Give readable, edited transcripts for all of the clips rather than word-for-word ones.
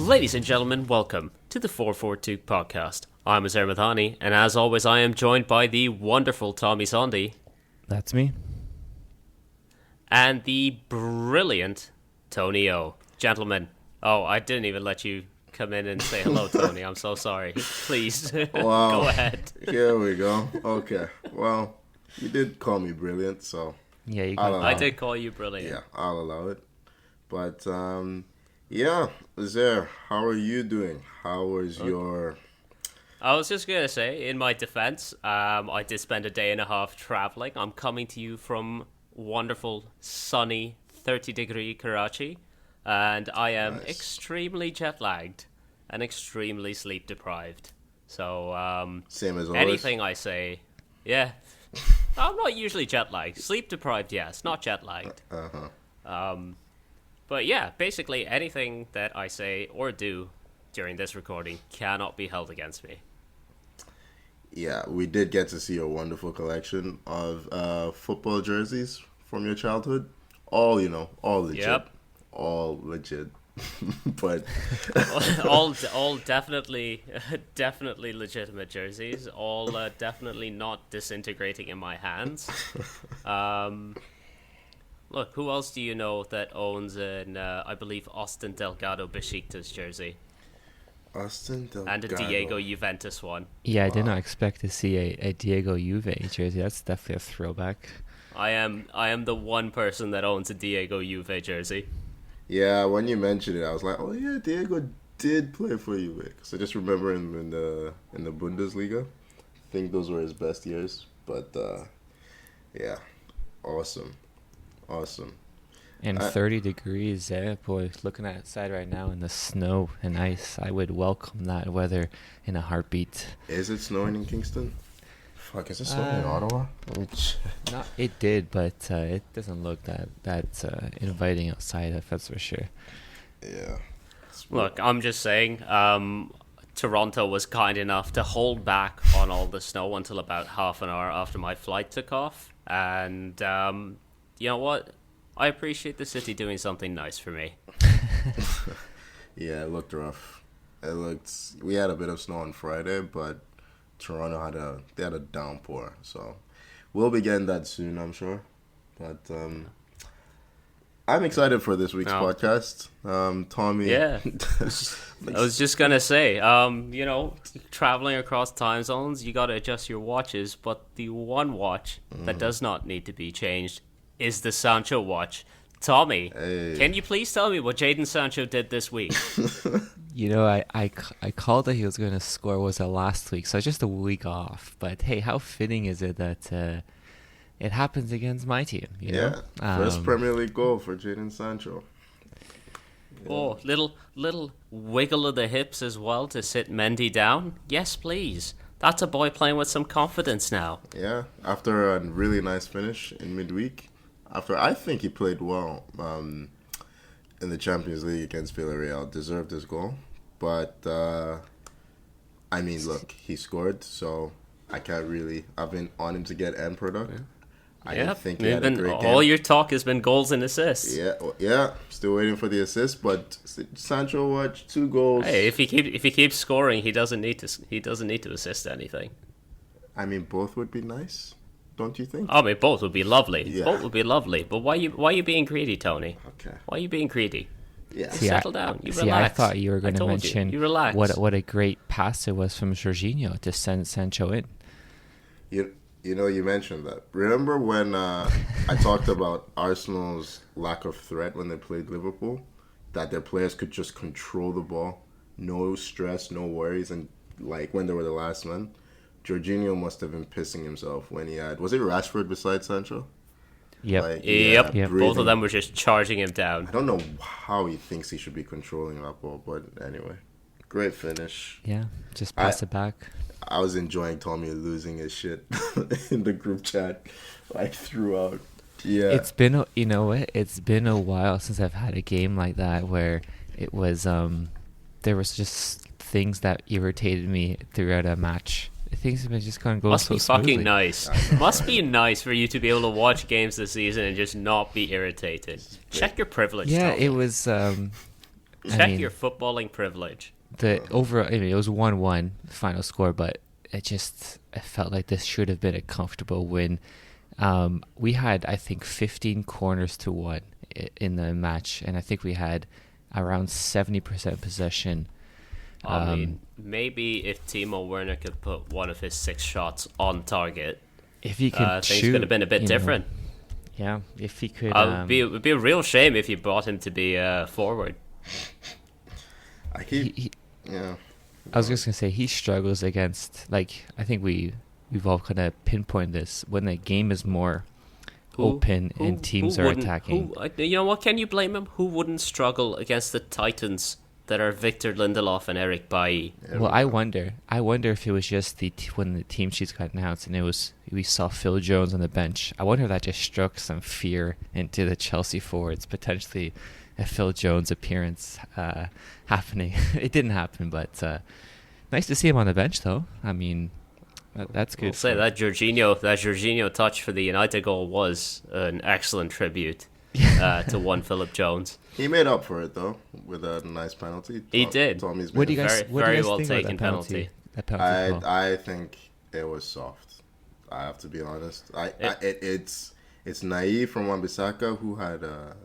Ladies and gentlemen, welcome to the 442 podcast. I'm Azar Madhani, and as always, I am joined by the wonderful Tommy Sondi. That's me. And the brilliant Tony O. Gentlemen, I didn't even let you come in and say hello, Tony. I'm so sorry. Please, Wow. go ahead. Here we go. Okay. Well, you did call me brilliant, so Yeah, you I'll can. allow I it. did call you brilliant. Yeah, I'll allow it. But yeah, Azar, how are you doing? How was your? I was just going to say, in my defense, I did spend a day and a half traveling. I'm coming to you from wonderful, sunny, 30-degree Karachi, and I am Nice. extremely jet-lagged and extremely sleep-deprived. So, Same as always. anything I say, yeah, I'm not usually jet-lagged. Sleep-deprived, yes, not jet-lagged. But yeah, basically anything that I say or do during this recording cannot be held against me. Yeah, we did get to see a wonderful collection of football jerseys from your childhood. All legit. Yep. All legit. But all definitely legitimate jerseys. All definitely not disintegrating in my hands. Look, who else do you know that owns an, I believe, Austin Delgado Besiktas jersey Austin Delgado. and a Diego Juventus one? Yeah, I did not expect to see a Diego Juve jersey. That's definitely a throwback. I am the one person that owns a Diego Juve jersey. Yeah, when you mentioned it, I was like, oh yeah, Diego did play for you, because I just remember him in the Bundesliga. I think those were his best years. But yeah, awesome. And 30 degrees, boy, looking outside right now in the snow and ice, I would welcome that weather in a heartbeat. Is it snowing in Kingston? Fuck, is it snowing in Ottawa? It did, but it doesn't look that inviting outside, that's for sure. Yeah. Look, I'm just saying, Toronto was kind enough to hold back on all the snow until about half an hour after my flight took off. And you know what? I appreciate the city doing something nice for me. Yeah, it looked rough. We had a bit of snow on Friday, but Toronto had a downpour. So we'll be getting that soon, I'm sure. But I'm excited for this week's podcast. Tommy. Yeah. I was just going to say, traveling across time zones, you got to adjust your watches, but the one watch that does not need to be changed is the Sanchowatch. Tommy, Can you please tell me what Jadon Sancho did this week? I called that he was going to score, was it last week, so just a week off. But hey, how fitting is it that it happens against my team? You know? First Premier League goal for Jadon Sancho. Yeah. Oh, little wiggle of the hips as well to sit Mendy down? Yes, please. That's a boy playing with some confidence now. Yeah, after a really nice finish in midweek. I think he played well in the Champions League against Villarreal, deserved his goal. But, look, he scored, so I can't really... I've been on him to get end product. Yeah. I didn't think he had a great game. All your talk has been goals and assists. Yeah, still waiting for the assist, but Sanchowatch, 2 goals. Hey, if he keeps scoring, he doesn't need to assist anything. Both would be nice, don't you think? Both would be lovely. Yeah. Both would be lovely. But why you being greedy, Tony? Okay. Why are you being greedy? Yeah. Settle down. You See, relax. I thought you were going to mention you relax. what a great pass it was from Jorginho to send Sancho in. You mentioned that. Remember when I talked about Arsenal's lack of threat when they played Liverpool? That their players could just control the ball. No stress, no worries. And when they were the last man, Jorginho must have been pissing himself when he had... Was it Rashford beside Sancho? Yep. Yep. Breathing. Both of them were just charging him down. I don't know how he thinks he should be controlling that ball, but anyway. Great finish. Yeah, just pass it back. I was enjoying Tommy losing his shit in the group chat, throughout. Yeah, It's been a while since I've had a game like that where it was there was just things that irritated me throughout a match. Things have been just kind of going Must so be fucking smoothly. nice. Must be nice for you to be able to watch games this season and just not be irritated. Check your privilege. Yeah, Tommy. it was. Check your footballing privilege. The overall, it was 1-1 final score, but it felt like this should have been a comfortable win. We had, I think, 15 corners to 1 in the match, and I think we had around 70% possession. I mean, maybe if Timo Werner could put one of his 6 shots on target, if he could things shoot, could have been a bit different. Yeah, if he could. It would be a real shame if you brought him to be forward. I was just gonna say he struggles against, like, I think we've all kind of pinpointed this, when the game is more open and teams are attacking. You know what? Can you blame him? Who wouldn't struggle against the Titans that are Victor Lindelof and Eric Bailly? Well, I wonder if it was just when the team sheets got announced and we saw Phil Jones on the bench. I wonder if that just struck some fear into the Chelsea forwards, potentially a Phil Jones appearance happening. It didn't happen, but nice to see him on the bench, though. I mean, that's good. I'll say that Jorginho touch for the United goal was an excellent tribute to one Philip Jones. He made up for it though with a nice penalty. He did. Tommy's What do you guys very well think taken about that penalty? I think it was soft. I have to be honest. It's naive from Wan-Bissaka, who had a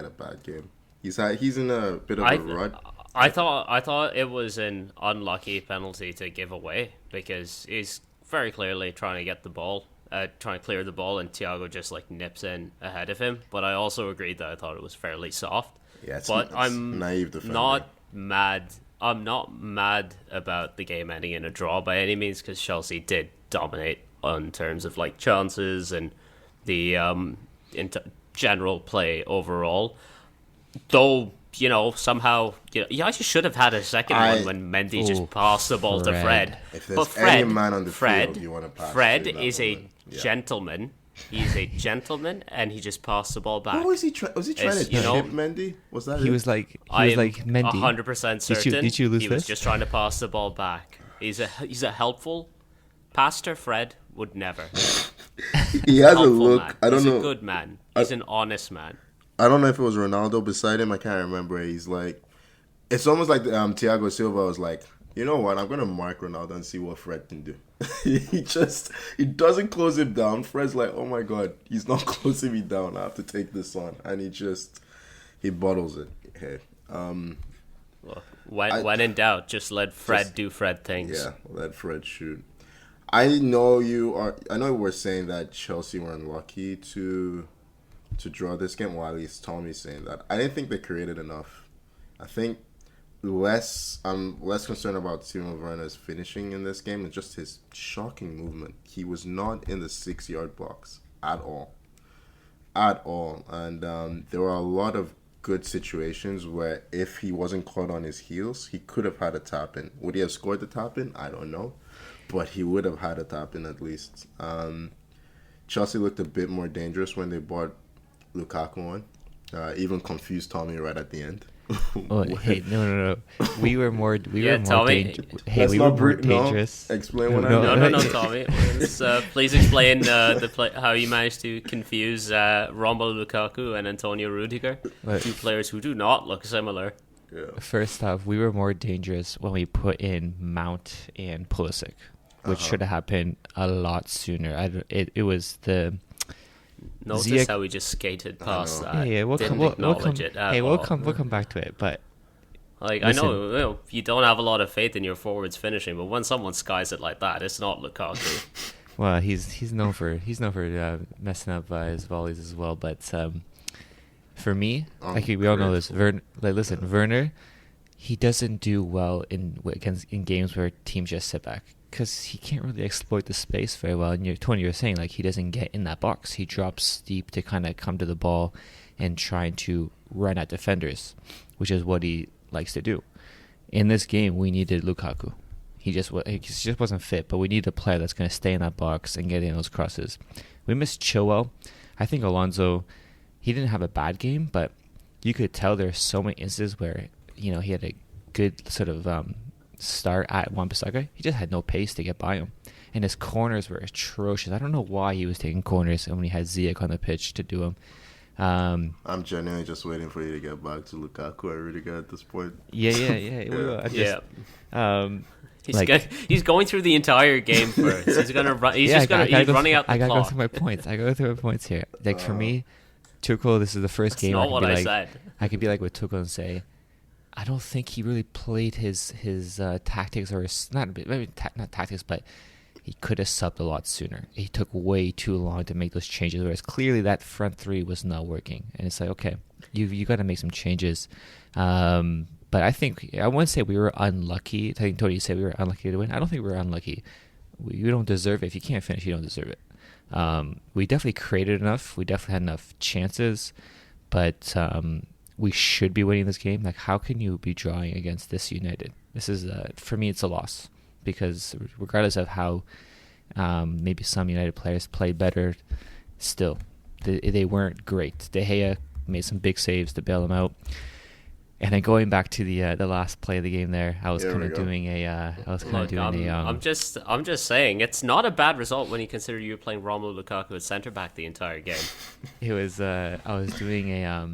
bad game. He's in a bit of a rut. I thought it was an unlucky penalty to give away, because he's very clearly trying to get the ball, trying to clear the ball, and Thiago just like nips in ahead of him. But I also agreed that I thought it was fairly soft. Yeah, but I'm naive defender. not mad. I'm not mad about the game ending in a draw by any means, because Chelsea did dominate in terms of like chances and the general play overall. Though, somehow, you actually should have had a second one when Mendy just passed the ball to Fred. If there's any man on the field you want to pass Fred to, is a gentleman. He's a gentleman, and he just passed the ball back. What was he trying? Was he trying to chip Mendy? Was that? He was like Mendy. 100% certain. Did you lose he this? was just trying to pass the ball back. He's a helpful pastor. Fred would never. He has a look. Man. I don't know. He's a good man. He's an honest man. I don't know if it was Ronaldo beside him. I can't remember. He's like, it's almost like Thiago Silva was like, you know what? I'm gonna mark Ronaldo and see what Fred can do. he doesn't close him down. Fred's like, oh my god, he's not closing me down. I have to take this on, and he bottles it. Hey, when in doubt, just let Fred do Fred things. Yeah, let Fred shoot. I know we're saying that Chelsea were unlucky to draw this game. Well, at least Tommy's saying that. I didn't think they created enough. I think I'm less concerned about Timo Werner's finishing in this game and just his shocking movement. He was not in the 6-yard box at all. And there were a lot of good situations where if he wasn't caught on his heels, he could have had a tap in. Would he have scored the tap in? I don't know. But he would have had a tap in at least. Chelsea looked a bit more dangerous when they brought Lukaku on. Even confused Tommy right at the end. Hey, no. We were more Tommy, dangerous. Hey, we were more dangerous. Explain what No, Tommy. Please explain how you managed to confuse Romelu Lukaku and Antonio Rudiger, two players who do not look similar. Yeah. First off, we were more dangerous when we put in Mount and Pulisic, which should have happened a lot sooner. It was the... Notice how we just skated past that. Yeah, we'll come back to it. But listen, I know you don't have a lot of faith in your forwards finishing, but when someone skies it like that, it's not Lukaku. Well, he's known for messing up his volleys as well. But for me, we all know this. Werner, he doesn't do well in games where teams just sit back, because he can't really exploit the space very well. And Tony, you were saying, like, he doesn't get in that box. He drops deep to kind of come to the ball and trying to run at defenders, which is what he likes to do. In this game, we needed Lukaku. He just wasn't fit, but we need a player that's going to stay in that box and get in those crosses. We missed Chilwell. I think Alonso, he didn't have a bad game, but you could tell there's so many instances where, he had a good sort of start at Wan-Bissaka. He just had no pace to get by him, and his corners were atrocious. I don't know why he was taking corners and when he had Ziyech on the pitch to do them, I'm genuinely just waiting for you to get back to Lukaku and Rudiger at this point. Yeah. We will. He's going through the entire game first. He's gonna run. He's running out the I gotta clock. go through my points. I go through my points here. Like for me, Tuchel, this is the first game. Not what I said. I could be like with Tuchel and say, I don't think he really played his tactics, or not tactics, but he could have subbed a lot sooner. He took way too long to make those changes, whereas clearly that front three was not working. And it's like, okay, you got to make some changes. But I wouldn't say we were unlucky. I think Tony said we were unlucky to win. I don't think we were unlucky. You don't deserve it. If you can't finish, you don't deserve it. We definitely created enough. We definitely had enough chances. But we should be winning this game. Like, how can you be drawing against this United? This is, for me, it's a loss. Because regardless of how maybe some United players played better, still, they weren't great. De Gea made some big saves to bail them out. And then going back to the last play of the game there, I was kind of doing I'm just saying it's not a bad result when you consider you were playing Romelu Lukaku at centre back the entire game. It was I was doing a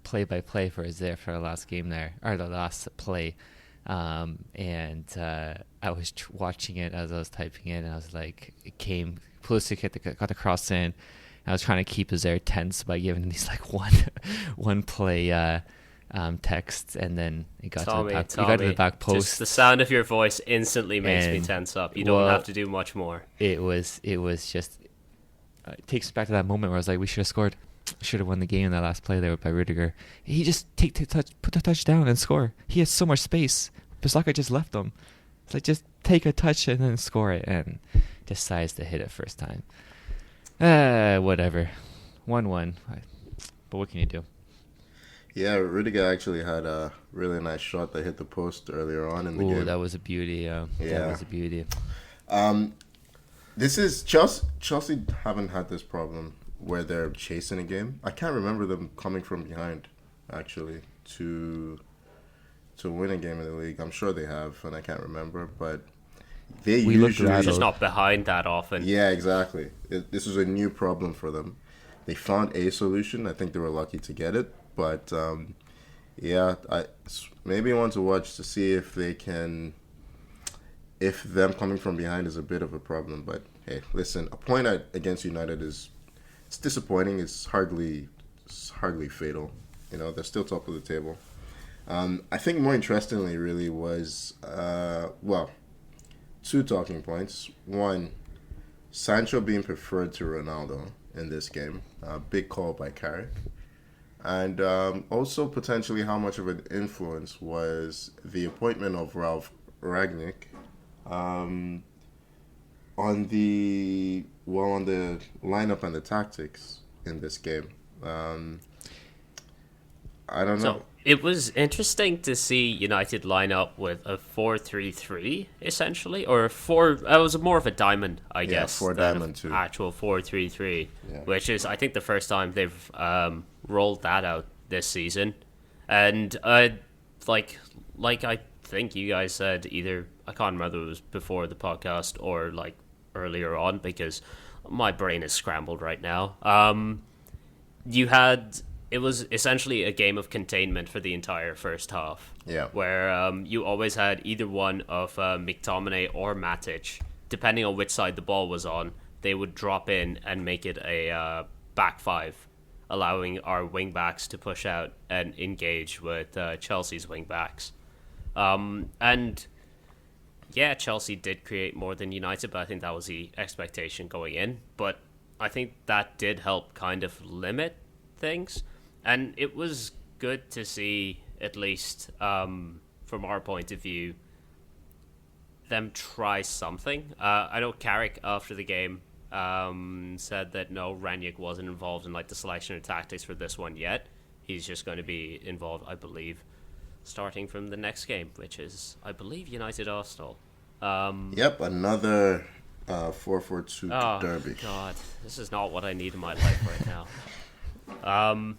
play-by-play for the last game there, or the last play. And I was watching it as I was typing it, and I was like, it came, Pulisic got the cross in, and I was trying to keep Azer tense by giving him these like one play texts, and then it got to the back post. Just the sound of your voice instantly makes me tense up. You don't have to do much more. It was just it takes me back to that moment where I was like, we should have scored. Should have won the game in that last play there by Rudiger. He just put the touch down and score. He has so much space. Bissaka just left him. It's like, just take a touch and then score it, and decides to hit it first time. Whatever. 1-1. But what can you do? Yeah, Rudiger actually had a really nice shot that hit the post earlier on in the game. That was a beauty. That was a beauty. This is Chelsea haven't had this problem where they're chasing a game. I can't remember them coming from behind, actually, to win a game in the league. I'm sure they have, and I can't remember, but they usually just not behind that often. Yeah, exactly. This is a new problem for them. They found a solution. I think they were lucky to get it, but I maybe want to watch to see if they can. If them coming from behind is a bit of a problem, but hey, listen, a point against United is. It's disappointing. It's hardly fatal. You know, they're still top of the table. I think more interestingly, really, was two talking points. One, Sancho being preferred to Ronaldo in this game. Big call by Carrick. And also potentially how much of an influence was the appointment of Ralph Rangnick on the lineup and the tactics in this game. I don't know. So it was interesting to see United line up with a 4-3-3 essentially, or it was more of a diamond, I guess. 4-diamond too. Actual 4-3-3, which is I think the first time they've rolled that out this season, and like I think you guys said, either I can't remember if it was before the podcast or like earlier on, because my brain is scrambled right now. It was essentially a game of containment for the entire first half. Yeah. Where you always had either one of McTominay or Matic, depending on which side the ball was on, they would drop in and make it a back five, allowing our wing backs to push out and engage with Chelsea's wing backs. And yeah, Chelsea did create more than United, but I think that was the expectation going in. But I think that did help kind of limit things. And it was good to see, at least from our point of view, them try something. I know Carrick, after the game, said that no, Rangnick wasn't involved in like the selection of tactics for this one yet. He's just going to be involved, I believe, starting from the next game, which is, I believe, United Arsenal. Yep, another 4-4-2 derby. God, this is not what I need in my life right now. I'm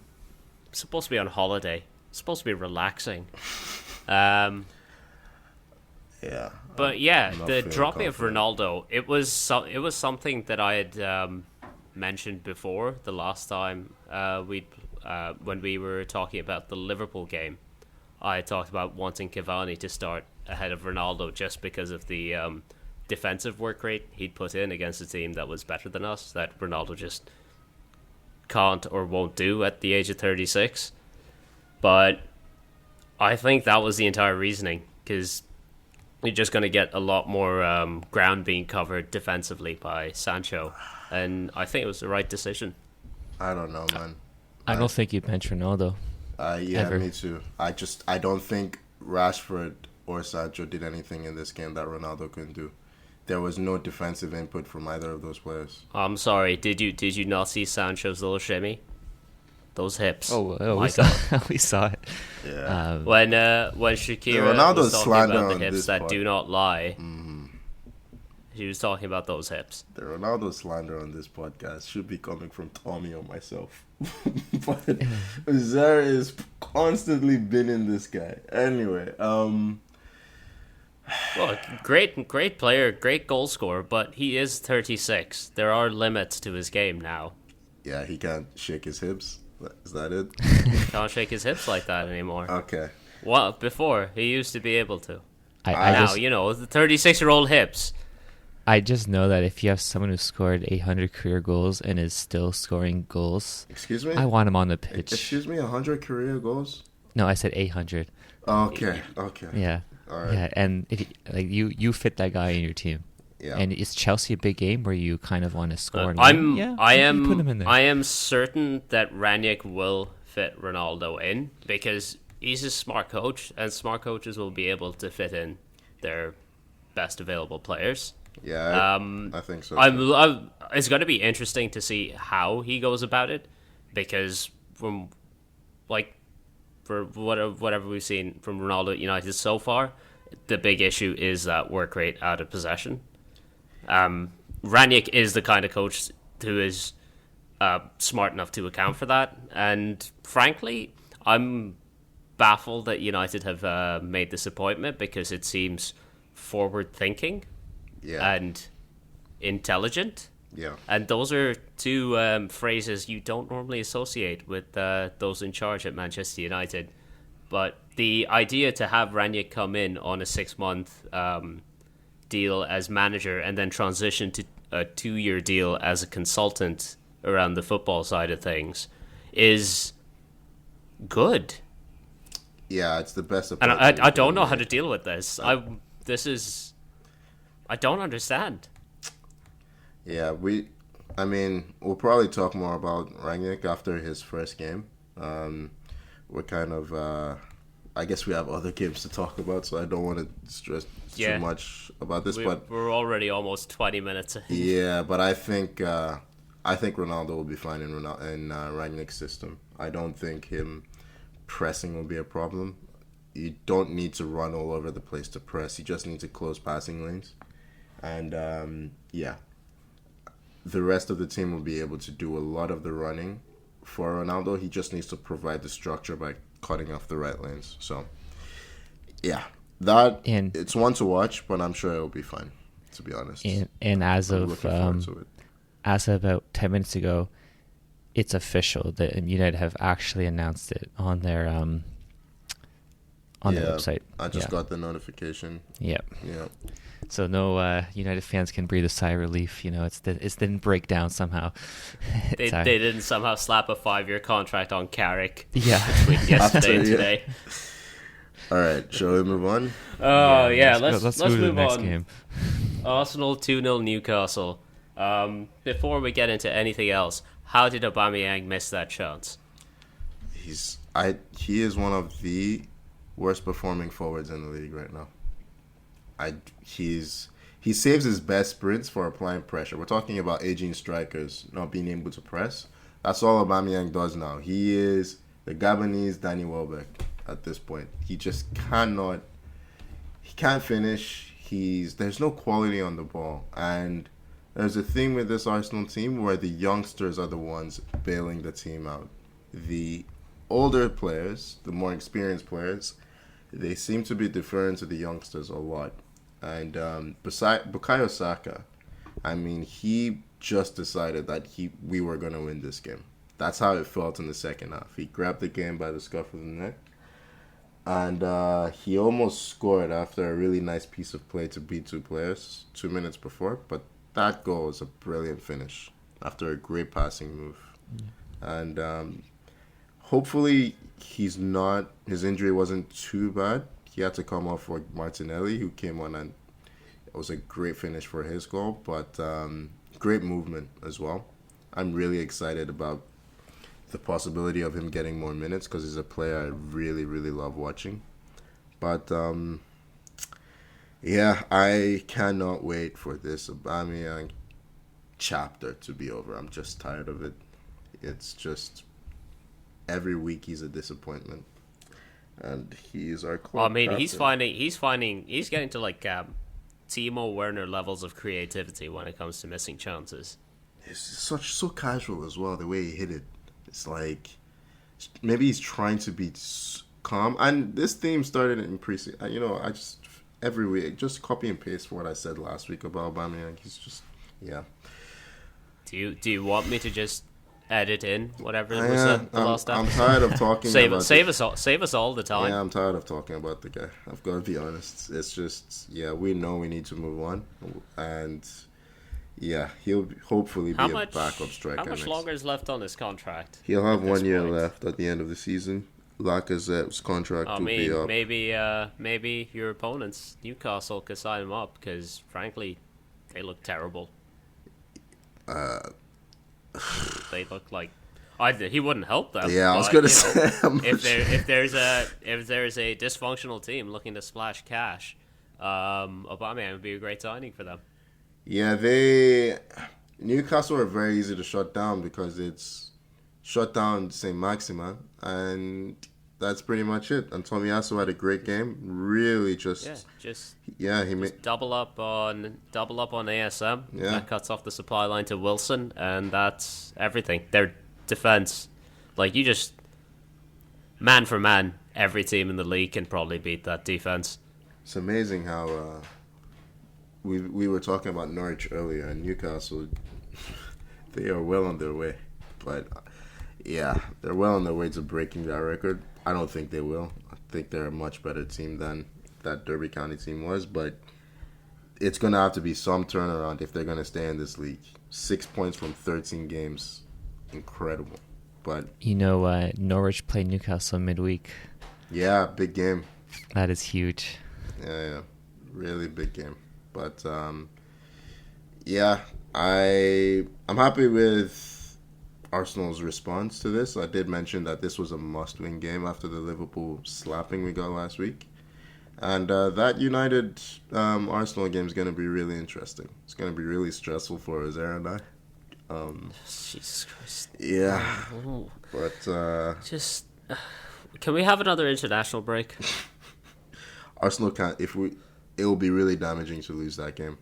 supposed to be on holiday. It's supposed to be relaxing. Yeah. But yeah, the dropping of Ronaldo, it was something that I had mentioned before the last time when we were talking about the Liverpool game. I talked about wanting Cavani to start ahead of Ronaldo just because of the defensive work rate he'd put in against a team that was better than us, that Ronaldo just can't or won't do at the age of 36. But I think that was the entire reasoning, because you're just going to get a lot more ground being covered defensively by Sancho, and I think it was the right decision. I don't know, man. I don't think you'd bench Ronaldo. Yeah, ever. me too. I don't think Rashford or Sancho did anything in this game that Ronaldo couldn't do. There was no defensive input from either of those players. I'm sorry, did you not see Sancho's little shimmy? Those hips. We saw it. Yeah. When Shakira was talking about the hips that do not lie, she was talking about those hips. The Ronaldo slander on this podcast should be coming from Tommy or myself. But Zara is constantly binning this guy. Anyway, well, great player, great goal scorer, but he is 36. There are limits to his game now. Yeah, he can't shake his hips. Is that it? Can't shake his hips like that anymore. Okay. Well, before he used to be able to. Now, the 36-year-old hips. I just know that if you have someone who scored 800 career goals and is still scoring goals, Excuse me? I want him on the pitch. Excuse me, 100 career goals? No, I said 800. Okay. Yeah. All right. Yeah, and if you fit that guy in your team. Yeah. And is Chelsea a big game where you kind of want to score? I you put him in there. I am certain that Ranić will fit Ronaldo in, because he's a smart coach, and smart coaches will be able to fit in their best available players. Yeah, I think so. It's going to be interesting to see how he goes about it, because for whatever we've seen from Ronaldo at United so far, the big issue is that work rate out of possession. Ranić is the kind of coach who is smart enough to account for that, and frankly, I'm baffled that United have made this appointment, because it seems forward-thinking and intelligent. Yeah. And those are two phrases you don't normally associate with those in charge at Manchester United. But the idea to have Ranić come in on a 6-month deal as manager and then transition to a 2-year deal as a consultant around the football side of things is good. Yeah, it's the best approach. And I don't know how to deal with this. I don't understand. Yeah, we'll probably talk more about Rangnick after his first game. We're kind of, I guess we have other games to talk about, so I don't want to stress too much about this. But we're already almost 20 minutes. Yeah, but I think Ronaldo will be fine in Rangnick's system. I don't think him pressing will be a problem. You don't need to run all over the place to press. You just need to close passing lanes. And, the rest of the team will be able to do a lot of the running for Ronaldo. He just needs to provide the structure by cutting off the right lanes. So, yeah, it's one to watch, but I'm sure it'll be fine, to be honest. And as of about 10 minutes ago, it's official that United have actually announced it on their their website. I just got the notification. Yep. Yeah. So no United fans can breathe a sigh of relief. It didn't break down somehow. They didn't somehow slap a 5-year contract on Carrick. Yeah. Between yesterday and today. All right, shall we move on? Oh yeah, let's move to the next game. Arsenal 2-0 Newcastle. Before we get into anything else, how did Aubameyang miss that chance? He is one of the worst performing forwards in the league right now. He saves his best sprints for applying pressure. We're talking about aging strikers not being able to press. That's all Aubameyang does now. He is the Gabonese Danny Welbeck at this point. He just cannot. He can't finish. There's no quality on the ball, and there's a thing with this Arsenal team where the youngsters are the ones bailing the team out. The older players, the more experienced players, they seem to be deferring to the youngsters a lot. And Bukayo Saka, he just decided that we were going to win this game. That's how it felt in the second half. He grabbed the game by the scruff of the neck. And he almost scored after a really nice piece of play to beat two players 2 minutes before. But that goal was a brilliant finish after a great passing move. And hopefully his injury wasn't too bad. He had to come off for Martinelli, who came on, and it was a great finish for his goal. But great movement as well. I'm really excited about the possibility of him getting more minutes because he's a player I really, really love watching. But yeah, I cannot wait for this Aubameyang chapter to be over. I'm just tired of it. It's just every week he's a disappointment, and he's our club. Well, I mean, captain. he's getting to like Timo Werner levels of creativity when it comes to missing chances. It's so casual as well. The way he hit it, it's like maybe he's trying to be calm. And this theme started in preseason. I just every week just copy and paste what I said last week about Aubameyang. He's just Do you want me to just edit in whatever was said the last time? I'm tired of talking. Save us all the time. Yeah, I'm tired of talking about the guy. I've got to be honest. It's just we know we need to move on, and he'll hopefully be a backup striker. How much longer is left on his contract? He'll have 1 year left at the end of the season. Lacazette's contract will be up. Maybe your opponents, Newcastle, could sign him up because, frankly, they look terrible. They look like he wouldn't help them. Yeah, I was gonna say if there's a dysfunctional team looking to splash cash, Aubameyang would be a great signing for them. Yeah, Newcastle are very easy to shut down because it's shut down St. Maximin, and that's pretty much it. And Tomiyasu had a great game. Really, he made double up on ASM. Yeah, that cuts off the supply line to Wilson, and that's everything. Their defense, you just man for man, every team in the league can probably beat that defense. It's amazing how we were talking about Norwich earlier, and Newcastle, they are well on their way. But they're well on their way to breaking that record. I don't think they will. I think they're a much better team than that Derby County team was, but it's going to have to be some turnaround if they're going to stay in this league. 6 points from 13 games. Incredible. But Norwich play Newcastle midweek. Yeah, big game. That is huge. Yeah. Really big game. But I'm happy with Arsenal's response to this. I did mention that this was a must-win game after the Liverpool slapping we got last week. And that United Arsenal game is going to be really interesting. It's going to be really stressful for Azar and I. Jesus Christ. Yeah. Oh. But can we have another international break? Arsenal can't. It will be really damaging to lose that game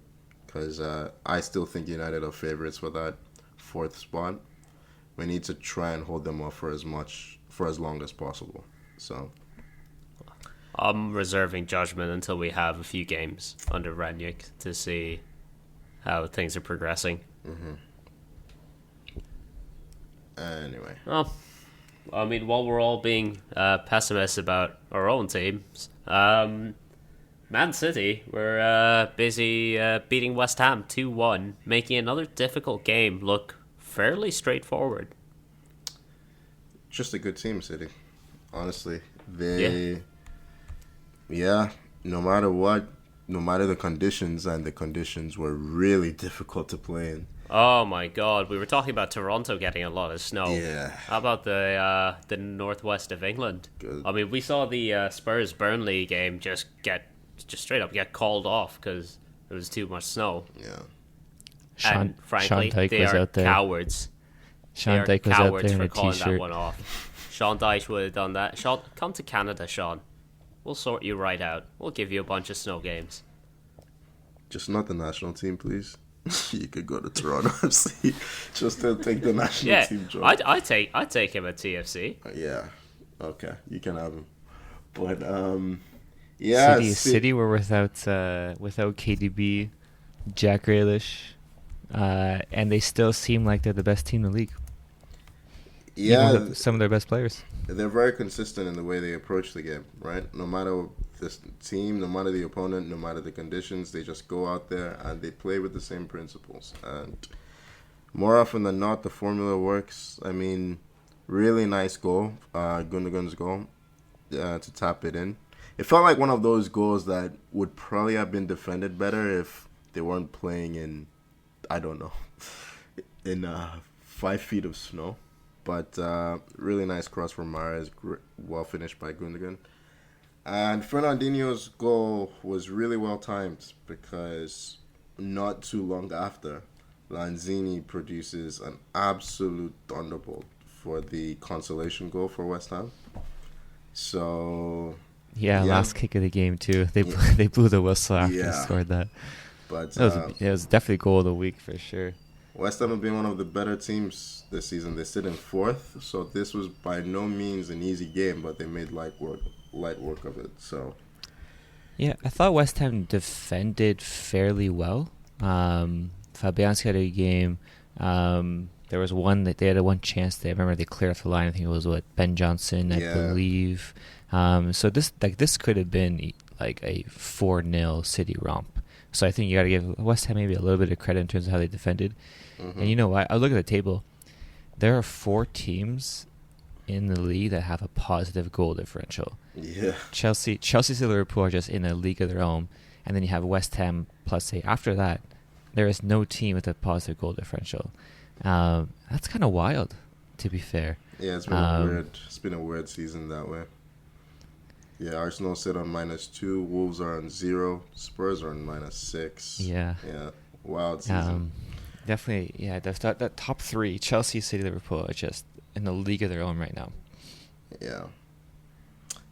because I still think United are favorites for that fourth spot. We need to try and hold them off for as long as possible. So I'm reserving judgment until we have a few games under Rangnick to see how things are progressing. Mm-hmm. Anyway. Well, I mean, while we're all being pessimists about our own teams, Man City were busy beating West Ham 2-1, making another difficult game look fairly straightforward. Just a good team, City. Honestly, no matter what, no matter the conditions, and the conditions were really difficult to play in. Oh my God, we were talking about Toronto getting a lot of snow. Yeah. How about the northwest of England? Good. I mean, we saw the Spurs Burnley game just straight up get called off because there was too much snow. Yeah. And frankly, they are cowards. Sean Dyche was out there in a calling t-shirt. that one off. Sean Dyche would have done that. Sean, come to Canada, Sean. We'll sort you right out. We'll give you a bunch of snow games. Just not the national team, please. You could go to Toronto FC just to take the national team job. I take him at TFC. Yeah, okay, you can have him. But City were without KDB, Jack Grealish, and they still seem like they're the best team in the league. Yeah, Even with some of their best players. they're very consistent in the way they approach the game, right? No matter the team, no matter the opponent, no matter the conditions, they just go out there and they play with the same principles. And more often than not, the formula works. I mean, really nice goal, Gundogan's goal, to tap it in. It felt like one of those goals that would probably have been defended better if they weren't playing in, I don't know, in 5 feet of snow. But really nice cross from Mahrez, well finished by Gundogan. And Fernandinho's goal was really well timed because not too long after, Lanzini produces an absolute thunderbolt for the consolation goal for West Ham. So yeah, last kick of the game too. They blew the whistle after they scored that. But it was definitely goal of the week for sure. West Ham have been one of the better teams this season. They sit in 4th, so this was by no means an easy game, but they made light work of it. So yeah, I thought West Ham defended fairly well. Fabianski had a game. There was one that they had one chance. I remember they cleared off the line. I think it was Ben Johnson, I believe. So this could have been like a 4-0 City romp. So I think you got to give West Ham maybe a little bit of credit in terms of how they defended. Mm-hmm. And you know what? I look at the table. There are 4 teams in the league that have a positive goal differential. Yeah. Chelsea and Liverpool are just in a league of their own. And then you have West Ham plus 8. After that, there is no team with a positive goal differential. That's kind of wild, to be fair. Yeah, it's been a weird season that way. Yeah, Arsenal sit on -2, Wolves are on 0, Spurs are on -6. Yeah. Yeah, wild season. Definitely, yeah, that top 3, Chelsea, City, Liverpool, are just in a league of their own right now. Yeah.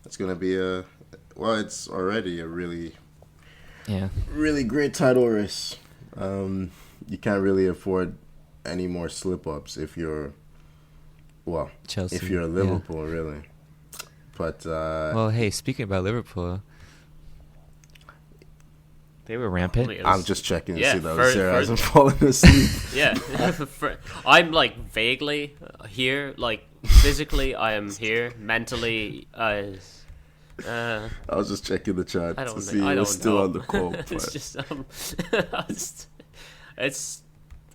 It's going to be it's already a really great title race. You can't really afford any more slip-ups if you're Chelsea, if you're Liverpool, really. But well, hey, speaking about Liverpool, they were rampant. I'm just checking to see that Sarah hasn't fallen asleep. Yeah, I'm like vaguely here, like physically I am here, mentally I was just checking the chat to see if it's still on the call. It's just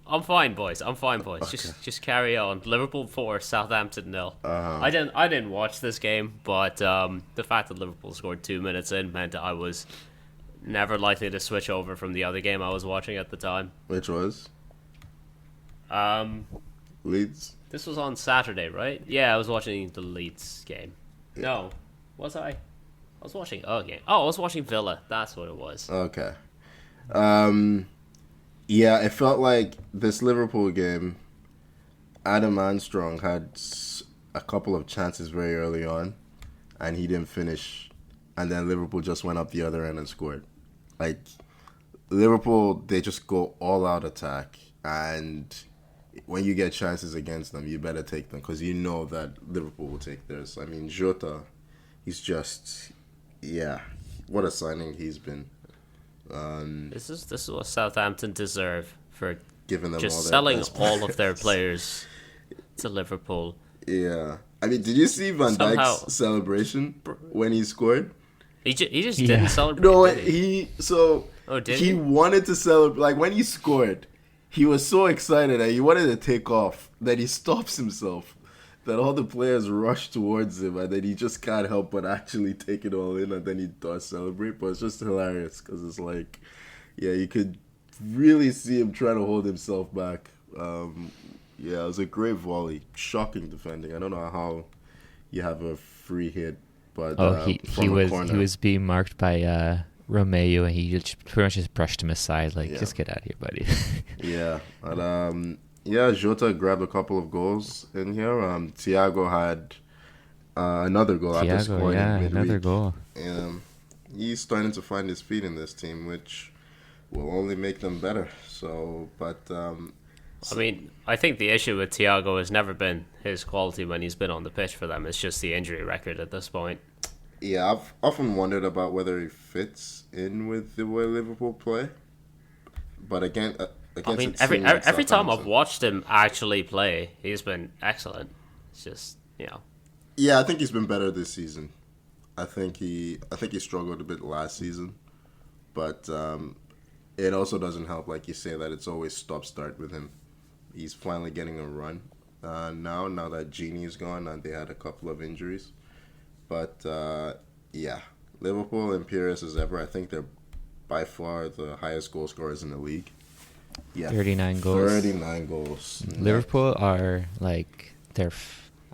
I'm fine, boys. Okay. Just carry on. Liverpool 4, Southampton 0. I didn't watch this game, but the fact that Liverpool scored 2 minutes in meant that I was never likely to switch over from the other game I was watching at the time. Which was? Leeds. This was on Saturday, right? Yeah, I was watching the Leeds game. Yeah. No, was I? I was watching a game. Oh, I was watching Villa. That's what it was. Okay. Yeah, it felt like this Liverpool game, Adam Armstrong had a couple of chances very early on, and he didn't finish, and then Liverpool just went up the other end and scored. Like, Liverpool, they just go all-out attack, and when you get chances against them, you better take them, because you know that Liverpool will take theirs. I mean, Jota, he's just, what a signing he's been. This is what Southampton deserve for giving them just selling all of their players to Liverpool. Yeah, I mean, did you see Van Dijk's celebration when he scored? He just didn't celebrate. No, he wanted to celebrate. Like when he scored, he was so excited that he wanted to take off. That he stops himself. That all the players rush towards him, and then he just can't help but actually take it all in, and then he does celebrate. But it's just hilarious because it's like, you could really see him trying to hold himself back. It was a great volley, shocking defending. I don't know how you have a free hit, but he was being marked by Romeo, and he just pretty much just brushed him aside, just get out of here, buddy. Jota grabbed a couple of goals in here. Thiago had another goal after scoring in midweek. Another goal. He's starting to find his feet in this team, which will only make them better. I mean, I think the issue with Thiago has never been his quality when he's been on the pitch for them. It's just the injury record at this point. Yeah, I've often wondered about whether he fits in with the way Liverpool play. But again, I against mean, a team like every time I've Southampton. watched him actually play, he's been excellent. It's just, you know. Yeah, I think he's been better this season. I think he struggled a bit last season, but it also doesn't help, like you say, that it's always stop-start with him. He's finally getting a run now that Genie is gone and they had a couple of injuries. But yeah, Liverpool imperious as ever. I think they're by far the highest goal scorers in the league. Yeah, 39 goals. 39 goals. Liverpool are like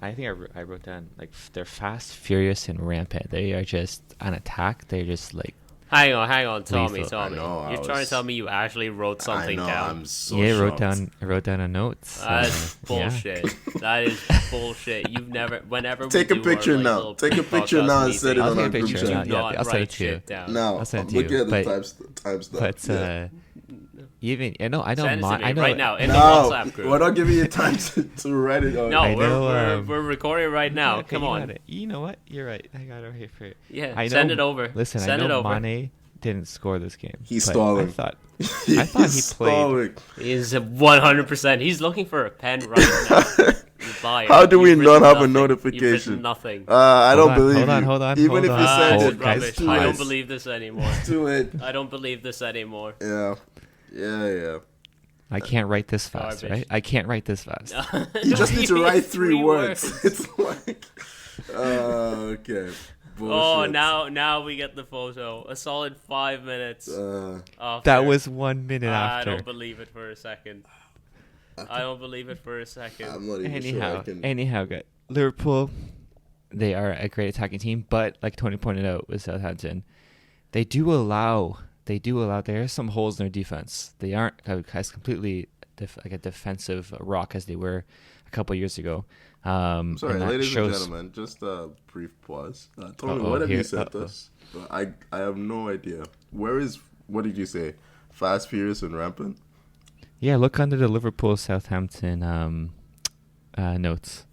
I think I wrote down like they're fast, furious, and rampant. They are just on attack. They're just like Hang on, Tommy. Lethal. I know, You're trying to tell me you actually wrote something I know, down? I'm so I shocked. wrote down a note. That's Yeah. bullshit. That is bullshit. You've never. Whenever Take we a do our, picture like, now. little Take a picture podcast now and set it meetings, I'll on take our a group picture. chat. Yeah, not I'll send write it to you. shit down. Now, I'll send I'm it to you, looking at the but- timestamp. But even I know Send it to me I know right now in the No, WhatsApp group. we're not giving you time to write it. No, I we're, know, we're recording right now. Okay, Come you on. got it. You know what? You're right. I got it right here for you. Yeah, I know, send it over. Listen, Send I it know over. Mane didn't score this game. He's but stalling. I thought he played. Stalling. He's 100%. He's looking for a pen right now. Buy it. How do we You've not written have a nothing. You've notification? written nothing. I don't believe hold on, you. hold on, Even hold if on. you Ah, send Hold, it, it's guys, rubbish. it's too I don't late. believe this anymore. It's too late. I don't believe this anymore. Yeah. I can't write this fast, Garbage. right? I can't write this fast. You just need to write three words. words. It's like, okay. Oh, Bullshit. now we get the photo. A solid 5 minutes. After. That was 1 minute I after. don't believe it for a second. I don't believe it for a second. I'm not even sure I can. Anyhow, good. Liverpool, they are a great attacking team, but like Tony pointed out with Southampton, they do allow there are some holes in their defense. They aren't as completely like a defensive rock as they were a couple of years ago. Sorry, and that ladies shows, and gentlemen, just a brief pause. Tony, Uh-oh, what have you here- sent us? I have no idea. What did you say? Fast, Furious, and Rampant? Yeah, look under the Liverpool Southampton notes.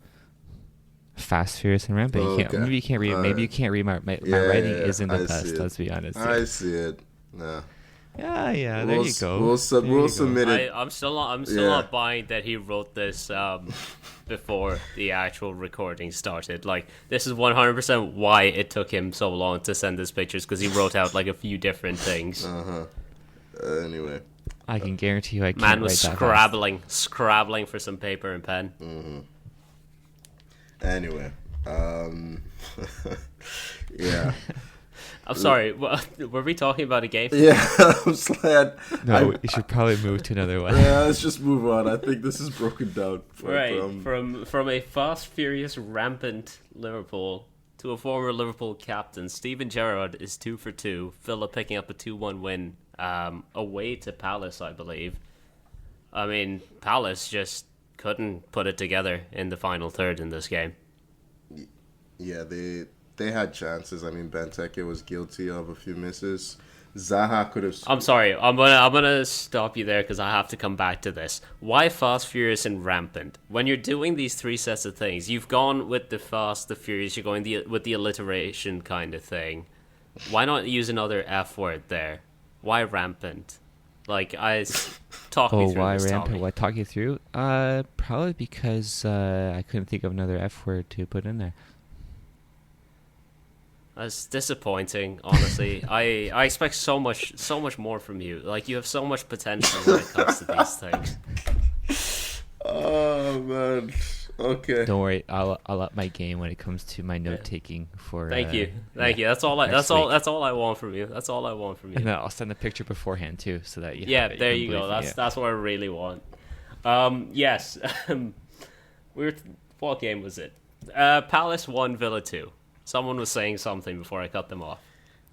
Fast, Furious, and Rampant. Okay. Maybe you can't read. All Maybe right. you can't read my Yeah, writing yeah, isn't I the see best. it. Let's be honest. I see it. Yeah. Yeah. There you go. We'll There you go. submit it. I'm still Yeah. not buying that he wrote this before the actual recording started. Like, this is 100% why it took him so long to send us pictures, because he wrote out like a few different things. Anyway. I can guarantee you, I can't Man was write that fast. scrabbling for some paper and pen. Anyway. Yeah. I'm sorry, were we talking about a game? Yeah. I'm glad. No, you should probably move to another one. Yeah, let's just move on. I think this is broken down. But, Right, from a fast, furious, rampant Liverpool to a former Liverpool captain, Steven Gerrard is 2 for 2. Villa picking up a 2-1 win away to Palace, I believe. I mean, Palace just couldn't put it together in the final third in this game. Yeah, they had chances. I mean, Benteke was guilty of a few misses. Zaha could have. I'm sorry, I'm gonna stop you there because I have to come back to this. Why fast, furious, and rampant? When you're doing these three sets of things, you've gone with the fast, the furious. You're going with the alliteration kind of thing. Why not use another F word there? Why rampant? Like, talk me through why this, rampant? Tommy. Why talk you through? Probably because I couldn't think of another F word to put in there. That's disappointing, honestly. I expect so much more from you. Like, you have so much potential when it comes to these things. Oh man. Okay. Don't worry, I'll up my game when it comes to my note taking for. Thank you. That's all next I want from you. That's all I want from you. And then I'll send a picture beforehand too, so that you. Yeah, have it. there can you go. believe it, That's what I really want. Yes. What game was it? Palace 1, Villa 2. Someone was saying something before I cut them off.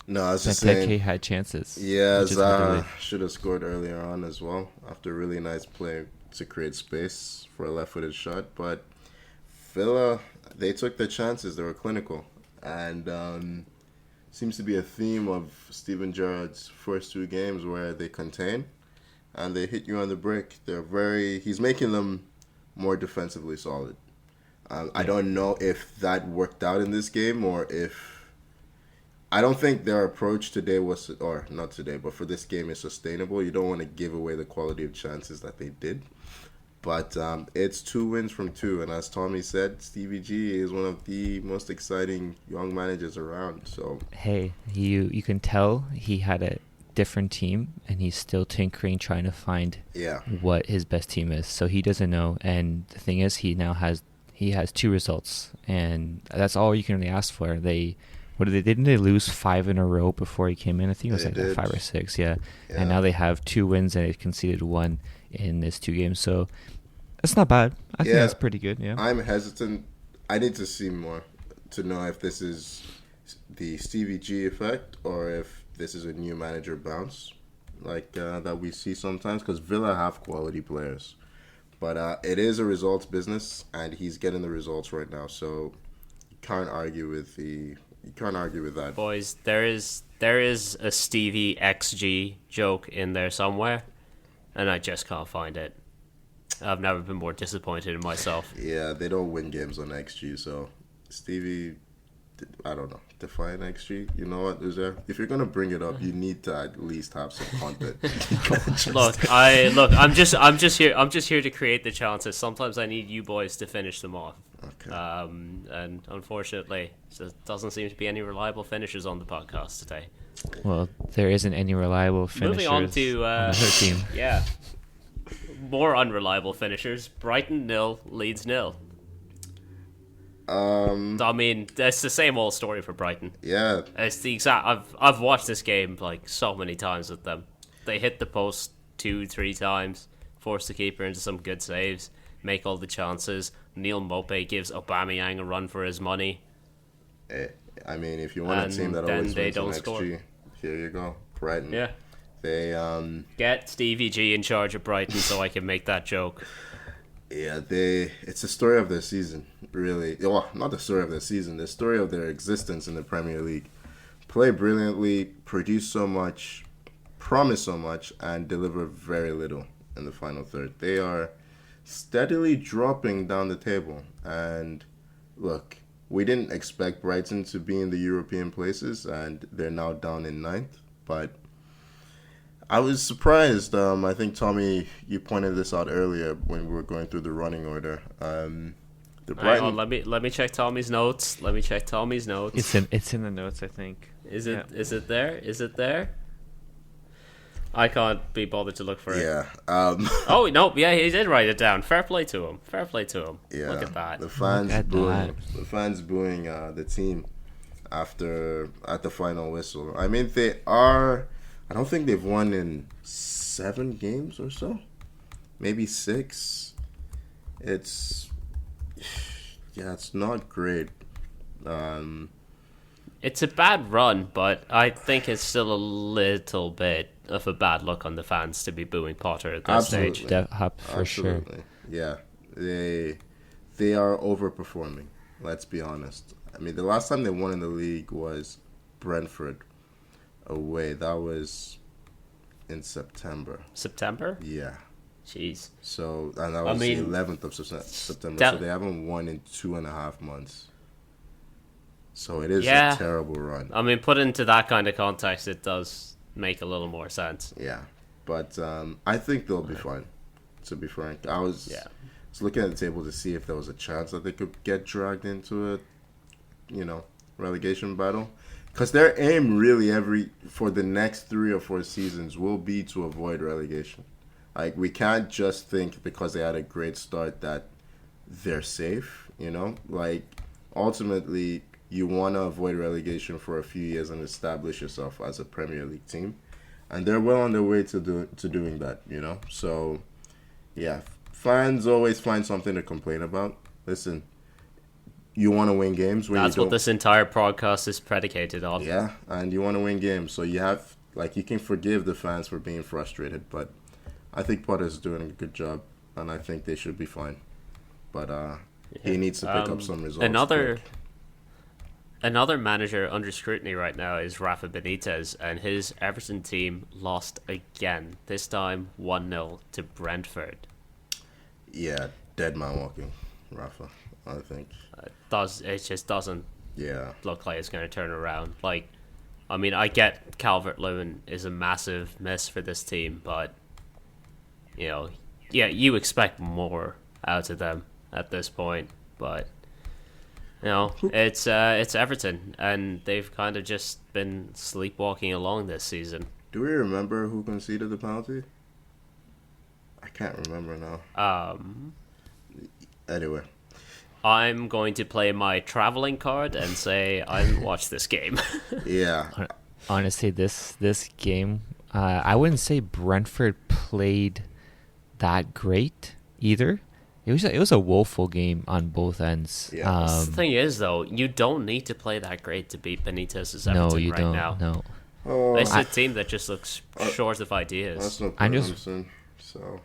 No, I was just Benteke saying. had chances. Yeah, which is hard to Zaha believe. should have scored earlier on as well after a really nice play to create space for a left-footed shot. But Villa, they took their chances. They were clinical, and seems to be a theme of Steven Gerrard's first two games where they contain and they hit you on the break. He's making them more defensively solid. I don't know if that worked out in this game or if I don't think their approach today was, or not today, but for this game is sustainable. You don't want to give away the quality of chances that they did. But it's 2 wins from 2. And as Tommy said, Stevie G is one of the most exciting young managers around. So Hey, you can tell he had a different team, and he's still tinkering, trying to find what his best team is. So he doesn't know. And the thing is, he has 2 results. And that's all you can really ask for. Didn't they lose 5 in a row before he came in? I think it was like 5 or 6, yeah. And now they have 2 wins and they conceded 1 in this 2 games. So that's not bad. I think that's pretty good, yeah. I'm hesitant. I need to see more to know if this is the Stevie G effect or if this is a new manager bounce like that we see sometimes, because Villa have quality players. But it is a results business, and he's getting the results right now. So you can't argue with that. Boys, there is a Stevie XG joke in there somewhere, and I just can't find it. I've never been more disappointed in myself. Yeah, they don't win games on XG, so Stevie, I don't know, define XG. You know what, if you're gonna bring it up, you need to at least have some content. I'm just here to create the chances. Sometimes I need you boys to finish them off. Okay. And unfortunately, there doesn't seem to be any reliable finishers on the podcast today. Well, there isn't any reliable finishers. Moving on to on the team. Yeah, more unreliable finishers. Brighton 0, Leeds 0. I mean, it's the same old story for Brighton. Yeah, it's the exact. I've watched this game like so many times with them. They hit the post 2-3 times, force the keeper into some good saves, make all the chances. Neil Maupay gives Aubameyang a run for his money. I mean, if you want a team that always wins on XG, score. Here you go, Brighton. Yeah, they get Stevie G in charge of Brighton so I can make that joke. Yeah, it's the story of their season, really. Well, not the story of their season, the story of their existence in the Premier League. Play brilliantly, produce so much, promise so much, and deliver very little in the final third. They are steadily dropping down the table. And look, we didn't expect Brighton to be in the European places, and they're now down in 9th. But I was surprised. I think, Tommy, you pointed this out earlier when we were going through the running order. The Brighton. Let me check Tommy's notes. It's in the notes, I think. Is it there? Is it there? I can't be bothered to look for it. Yeah. Oh no! Yeah, he did write it down. Fair play to him. Yeah. Look at that. The fans booing the team at the final whistle. I mean, I don't think they've won in 7 games or so, maybe 6. It's not great. It's a bad run, but I think it's still a little bit of a bad look on the fans to be booing Potter at this stage. For sure. Yeah, they are overperforming. Let's be honest. I mean, the last time they won in the league was Brentford away. That was in September. September? Yeah. Jeez. So, and that was the 11th of September. So they haven't won in 2.5 months. So it is a terrible run. I mean, put into that kind of context, it does make a little more sense. Yeah. But I think they'll be fine, to be frank. I was looking at the table to see if there was a chance that they could get dragged into a, relegation battle. Because their aim really for the next 3 or 4 seasons will be to avoid relegation. Like, we can't just think because they had a great start that they're safe, Like, ultimately, you want to avoid relegation for a few years and establish yourself as a Premier League team. And they're well on their way to doing that, So, yeah, fans always find something to complain about. Listen, you want to win games. That's what this entire podcast is predicated on. Yeah, and you want to win games. So you have, you can forgive the fans for being frustrated. But I think Potter's doing a good job, and I think they should be fine. But he needs to pick up some results. Another manager under scrutiny right now is Rafa Benitez, and his Everton team lost again. This time 1-0 to Brentford. Yeah, dead man walking, Rafa, I think. It just doesn't look like it's going to turn around. Like, I mean, I get Calvert-Lewin is a massive miss for this team, but yeah, you expect more out of them at this point. But it's Everton, and they've kind of just been sleepwalking along this season. Do we remember who conceded the penalty? I can't remember now. Anyway. I'm going to play my traveling card and say I didn't watch this game. Yeah. Honestly, this game, I wouldn't say Brentford played that great either. It was a woeful game on both ends. Yeah. The thing is, though, you don't need to play that great to beat Benitez's Everton no, you right don't. now. No. It's a team that just looks short of ideas. That's no problem. So,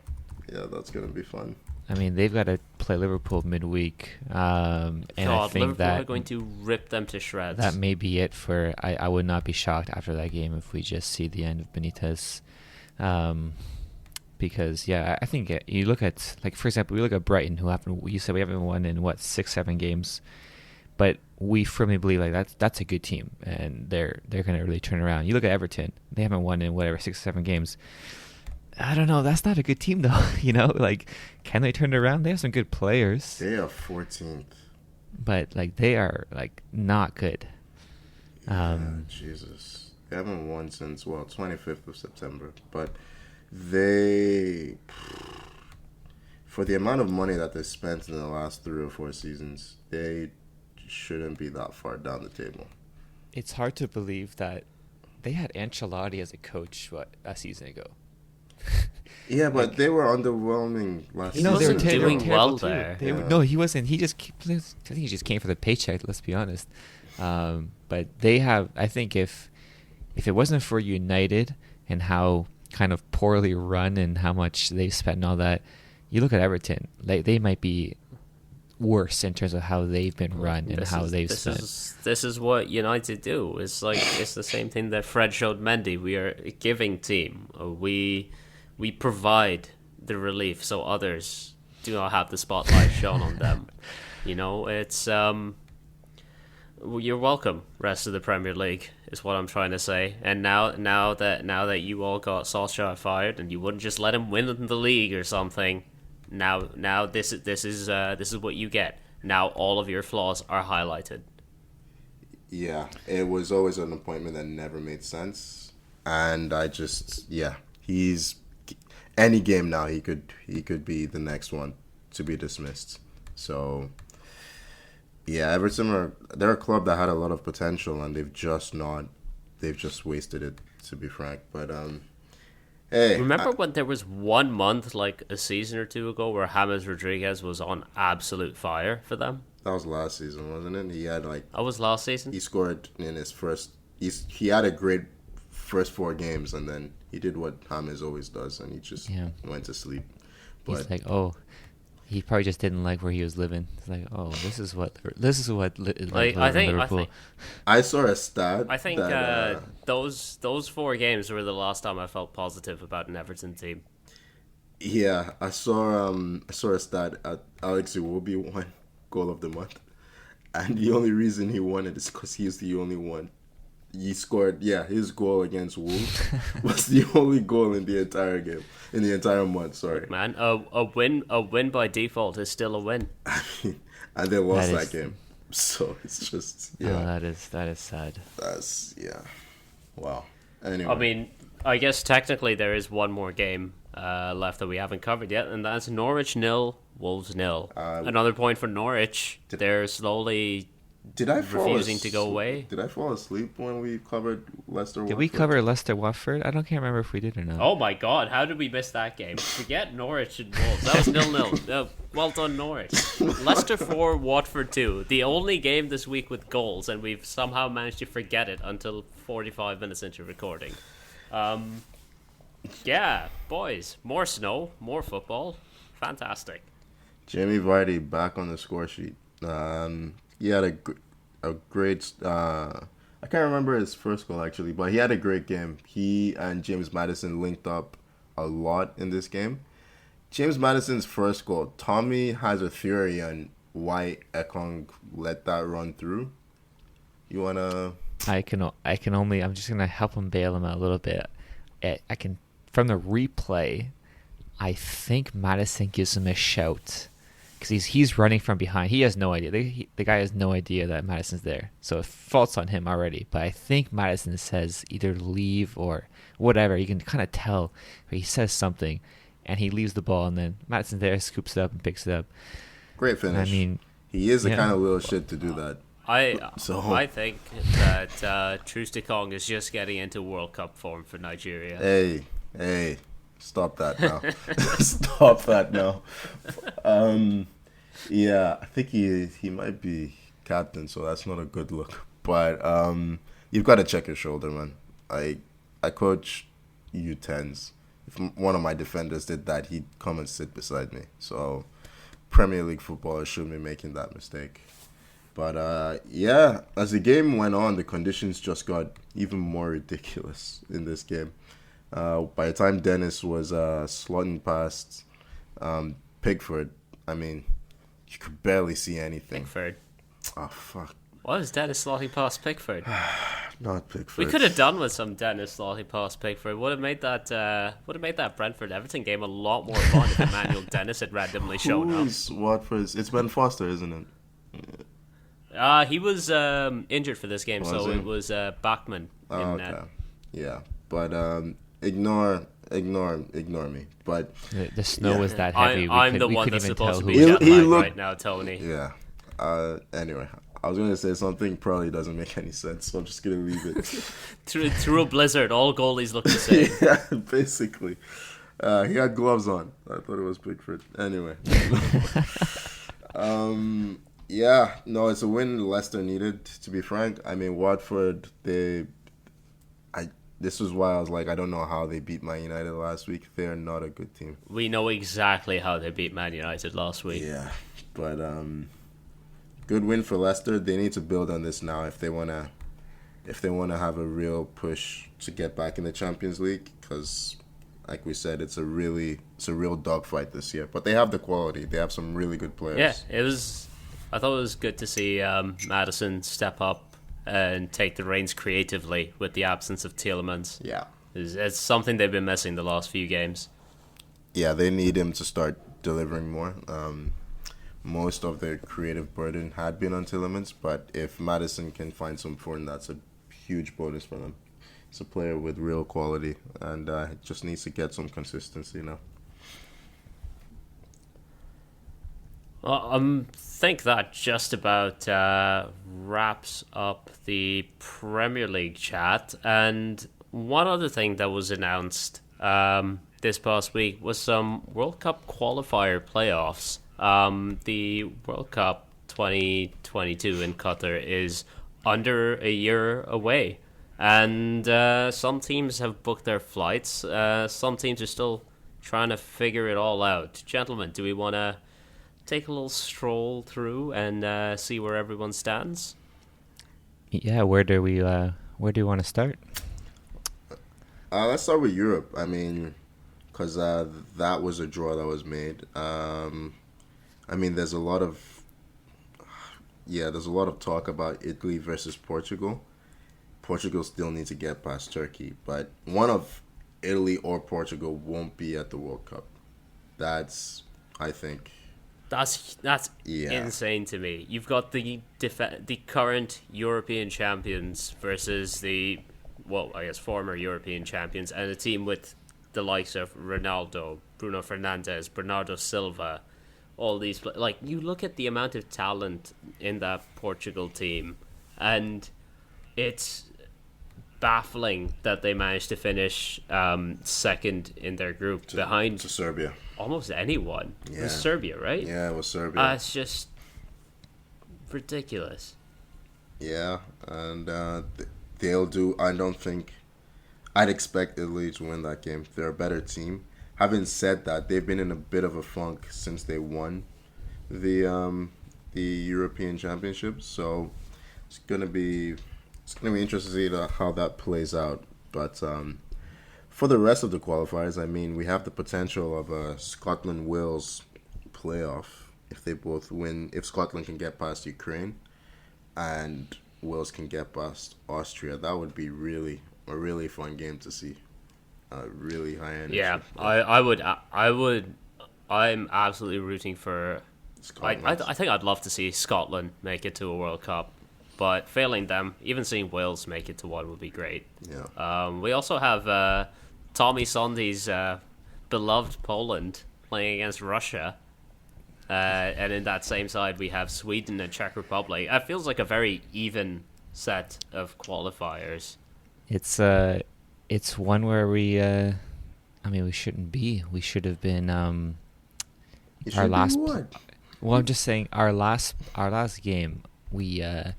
yeah, that's going to be fun. I mean, they've got to play Liverpool midweek, and I think Liverpool that are going to rip them to shreds. That may be it for. I would not be shocked after that game if we just see the end of Benitez, because I think you look at, like, for example, we look at Brighton, you said we haven't won in 6-7 games, but we firmly believe like that's a good team and they're going to really turn around. You look at Everton, they haven't won in 6-7 games. I don't know. That's not a good team, though. Like, can they turn it around? They have some good players. They are 14th, but like they are like not good. Jesus, they haven't won since 25th of September. But for the amount of money that they spent in the last 3 or 4 seasons, they shouldn't be that far down the table. It's hard to believe that they had Ancelotti as a coach a season ago. Yeah, but they were underwhelming last season. He wasn't doing well too. there. No, he wasn't. I think he just came for the paycheck, let's be honest. But they have, I think if it wasn't for United and how kind of poorly run and how much they spent and all that, you look at Everton, they might be worse in terms of how they've been run and how they've spent. This is what United do. It's the same thing that Fred showed Mendy. We are a giving team. We provide the relief so others do not have the spotlight shone on them. It's you're welcome, rest of the Premier League, is what I'm trying to say. And now that you all got Solskjaer fired and you wouldn't just let him win the league or something, now this is what you get. Now all of your flaws are highlighted. Yeah, it was always an appointment that never made sense, and he's any game now he could be the next one to be dismissed. So yeah, Everton they're a club that had a lot of potential and they've just wasted it, to be frank. But hey, remember when there was 1 month like a season or two ago where James Rodriguez was on absolute fire for them? That was last season, wasn't it? He had that was last season. He scored in his first. He had a great first 4 games, and then he did what James always does, and he just went to sleep. But he's like, he probably just didn't like where he was living. It's like, this is what Liverpool. I saw a stat. I think that, those 4 games were the last time I felt positive about an Everton team. Yeah, I saw a stat. Alex Iwobi won goal of the month, and the only reason he won it is because he's the only one. He scored, his goal against Wolves was the only goal in the entire game, in the entire month, sorry. Man, a win by default is still a win. I mean, and they lost that game. So it's just, that is sad. Wow. Anyway. I mean, I guess technically there is one more game left that we haven't covered yet, and that's Norwich 0, Wolves 0. Another point for Norwich. They're slowly refusing to go away. Did I fall asleep when we covered Leicester Watford? Did we cover Leicester Watford? I can't remember if we did or not. Oh my god, how did we miss that game? Forget Norwich and Wolves. That was 0-0. Well done, Norwich. Leicester 4, Watford 2. The only game this week with goals, and we've somehow managed to forget it until 45 minutes into recording. Yeah, boys. More snow, more football. Fantastic. Jamie Vardy back on the score sheet. He had a great. I can't remember his first goal actually, but he had a great game. He and James Maddison linked up a lot in this game. James Maddison's first goal. Tommy has a theory on why Ekong let that run through. You wanna I'm just gonna help him bail him out a little bit. I can from the replay. I think Madison gives him a shout because he's running from behind. He has no idea. The guy has no idea that Madison's there, so it fault's on him already. But I think Madison says either leave or whatever. You can kind of tell. He says something, and he leaves the ball, and then Madison there scoops it up and picks it up. Great finish. I mean, he is the kind of little shit to do that. I think that Touque is just getting into World Cup form for Nigeria. Hey, stop that now. Stop that now. Yeah, I think he might be captain, so that's not a good look. But you've got to check your shoulder, man. I coach U10s. If one of my defenders did that, he'd come and sit beside me. So Premier League footballers shouldn't be making that mistake. But yeah, as the game went on, the conditions just got even more ridiculous in this game. By the time Dennis was slotting past Pickford, I mean, you could barely see anything. Pickford. Oh, fuck. What is Dennis slotting past Pickford? Not Pickford. We could have done with some Dennis slotting past Pickford. Would have made that Brentford Everton game a lot more fun if Emmanuel Dennis had randomly shown up. Who's Watford's? It's Ben Foster, isn't it? He was injured for this game, so it was Bachmann. Okay. Yeah, but ignore me. But the snow was that heavy. I'm the one that's supposed to be jet lagged right now, Tony. Yeah. Anyway, I was going to say something probably doesn't make any sense, so I'm just going to leave it. through a blizzard, all goalies look the same. Yeah, basically. He had gloves on. I thought it was Pickford. Anyway. Yeah, no, it's a win Leicester needed, to be frank. I mean, Watford, this was why I was like, I don't know how they beat Man United last week. They're not a good team. We know exactly how they beat Man United last week. Yeah, but good win for Leicester. They need to build on this now if they wanna have a real push to get back in the Champions League, because like we said, it's a real dogfight this year. But they have the quality. They have some really good players. Yeah, I thought it was good to see Maddison step up and take the reins creatively with the absence of Tielemans. Yeah. It's something they've been missing the last few games. Yeah, they need him to start delivering more. Most of their creative burden had been on Tielemans, but if Maddison can find some form, that's a huge bonus for them. He's a player with real quality and just needs to get some consistency now. Well, think that just about wraps up the Premier League chat. And one other thing that was announced this past week was some World Cup qualifier playoffs. The World Cup 2022 in Qatar is under a year away. And some teams have booked their flights. Some teams are still trying to figure it all out. Gentlemen, do we want to take a little stroll through and see where everyone stands? Yeah, where do you want to start? Let's start with Europe. I mean, because that was a draw that was made. I mean, there's a lot of talk about Italy versus Portugal. Portugal still needs to get past Turkey, but one of Italy or Portugal won't be at the World Cup. That's, I think. That's insane to me. You've got the current European champions versus the, former European champions, and a team with the likes of Ronaldo, Bruno Fernandes, Bernardo Silva, all these. Like, you look at the amount of talent in that Portugal team, and it's baffling that they managed to finish second in their group behind to Serbia. Almost anyone. Yeah. It was Serbia, right? Yeah, it was Serbia. It's just ridiculous. Yeah, and they'll do. I don't think I'd expect Italy to win that game. They're a better team. Having said that, they've been in a bit of a funk since they won the European Championship. So it's gonna be interesting to see how that plays out. But for the rest of the qualifiers, I mean, we have the potential of a Scotland-Wales playoff if they both win. If Scotland can get past Ukraine, and Wales can get past Austria. That would be really a really fun game to see. Really high energy. Yeah, I would. I'm absolutely rooting for. I think I'd love to see Scotland make it to a World Cup, but failing them, even seeing Wales make it to one would be great. Yeah. We also have Tommy Sondy's beloved Poland playing against Russia. And in that same side, we have Sweden and Czech Republic. It feels like a very even set of qualifiers. It's one where we shouldn't be. We should have been our last. What? Well, I'm just saying our last game. We I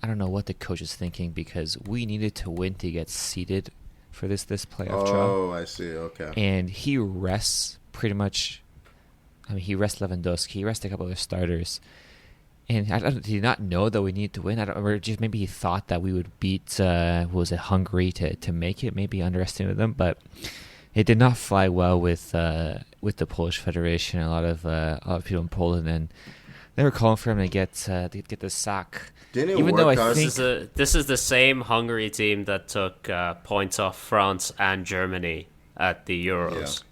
don't know what the coach is thinking because we needed to win to get seeded for this playoff draw. Oh, I see. Okay. And he rests pretty much. I mean, he rests Lewandowski. He rests a couple of the starters. And did he not know that we needed to win? Or just maybe he thought that we would beat Hungary to make it. Maybe underestimated them, but it did not fly well with the Polish Federation. A lot of people in Poland, and they were calling for him to get the sack. Didn't it Even work though I out? think This is the same Hungary team that took points off France and Germany at the Euros,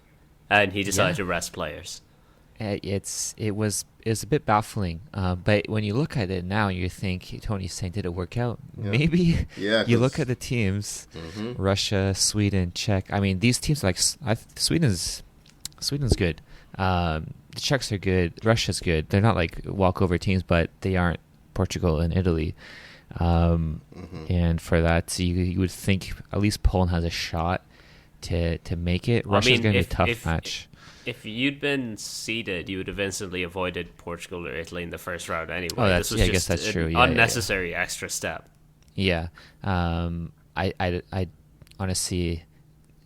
and he decided to rest players. it was a bit baffling, but when you look at it now, you think Tony's saying, did it work out? Yeah. Maybe. Yeah, You look at the teams, Russia, Sweden, Czech. I mean, these teams Sweden's good. The Czechs are good. Russia's good. They're not like walkover teams, but they aren't Portugal and Italy. And for that, you would think at least Poland has a shot to make it. Russia's going to be a tough match. If you'd been seeded, you would have instantly avoided Portugal or Italy in the first round anyway. Oh, this was I just guess that's true. an Yeah, unnecessary extra step. Yeah. I honestly,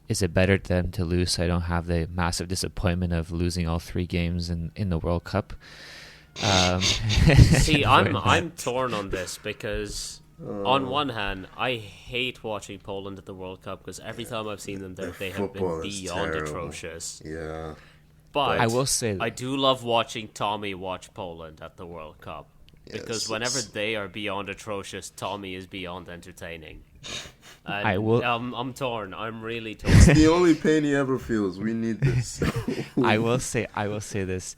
is it better than to lose so I don't have the massive disappointment of losing all 3 games in the World Cup? See, I'm torn on this because on one hand, I hate watching Poland at the World Cup because every time I've seen them there, they have been football is beyond terrible. atrocious. Yeah. But I will say I do love watching Tommy watch Poland at the World Cup because whenever they are beyond atrocious, Tommy is beyond entertaining. And I will- I'm torn. I'm really torn. It's the only pain he ever feels. We need this. I will say this.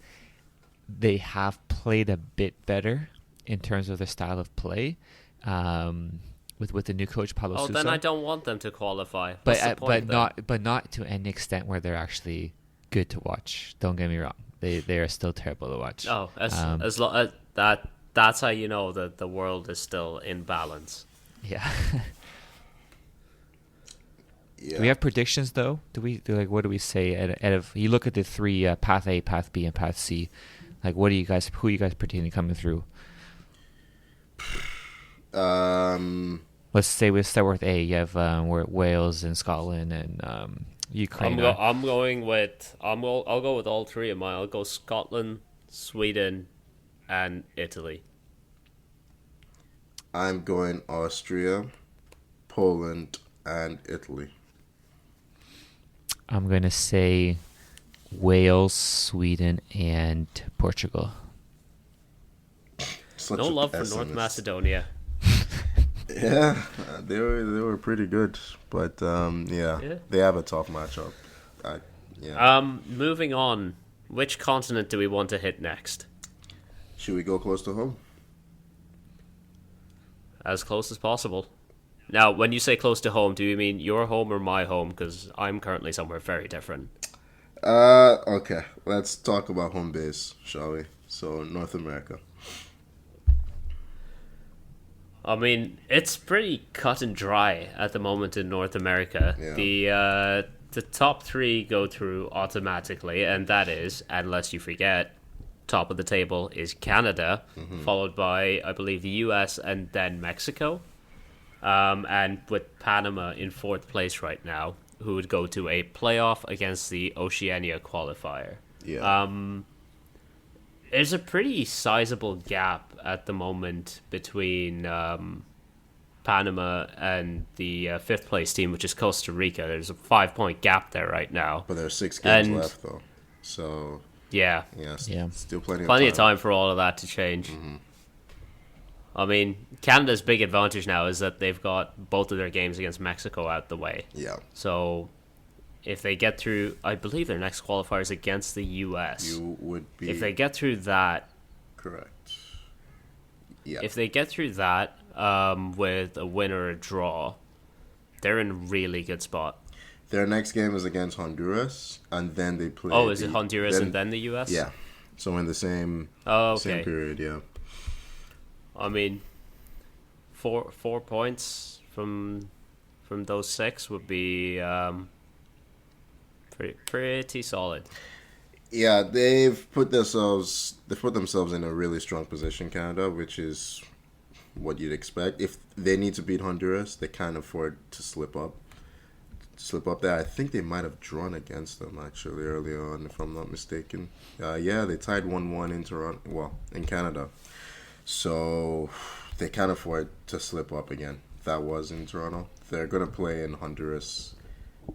They have played a bit better in terms of their style of play. With the new coach Paulo Sousa. Then I don't want them to qualify. What's the point but not to an extent where they're actually good to watch. Don't get me wrong. They are still terrible to watch. Oh, as that's how you know that the world is still in balance. Yeah. Yeah. Do we have predictions though? What do we say out of you look at the 3 path A, path B, and path C? Like, who are you guys predicting coming through? Let's say we start with A. You have Wales and Scotland and Ukraine. I'll go with all 3 of mine. I'll go Scotland, Sweden, and Italy. I'm going Austria, Poland, and Italy. I'm going to say Wales, Sweden, and Portugal. No love for North Macedonia. Yeah, they were pretty good, but they have a tough matchup. Moving on, which continent do we want to hit next? Should we go close to home? As close as possible. Now, when you say close to home, do you mean your home or my home? Because I'm currently somewhere very different. Okay. Let's talk about home base, shall we? So, North America. I mean, it's pretty cut and dry at the moment in North America. Yeah. The top 3 go through automatically, and that is, unless you forget, top of the table is Canada, followed by, I believe, the US and then Mexico. And with Panama in 4th place right now, who would go to a playoff against the Oceania qualifier. Yeah. There's a pretty sizable gap at the moment between Panama and the 5th place team, which is Costa Rica. There's a 5-point gap there right now. But there's 6 games left, though. So, yeah. still plenty of time time for all of that to change. I mean, Canada's big advantage now is that they've got both of their games against Mexico out the way. Yeah. So if they get through, I believe their next qualifier is against the US. You would be... If they get through that... Correct. Yeah. If they get through that with a win or a draw, they're in a really good spot. Their next game is against Honduras, and then they play... Oh, is it Honduras and then the US? Yeah. So in the same same period, yeah. I mean, 4 points from those 6 would be pretty solid. Yeah, they've put themselves in a really strong position, Canada, which is what you'd expect. If they need to beat Honduras, they can't afford to slip up there. I think they might have drawn against them actually early on, if I'm not mistaken. Yeah, they tied 1-1 in Toronto. Well, in Canada, so they can't afford to slip up again. That was in Toronto. They're gonna play in Honduras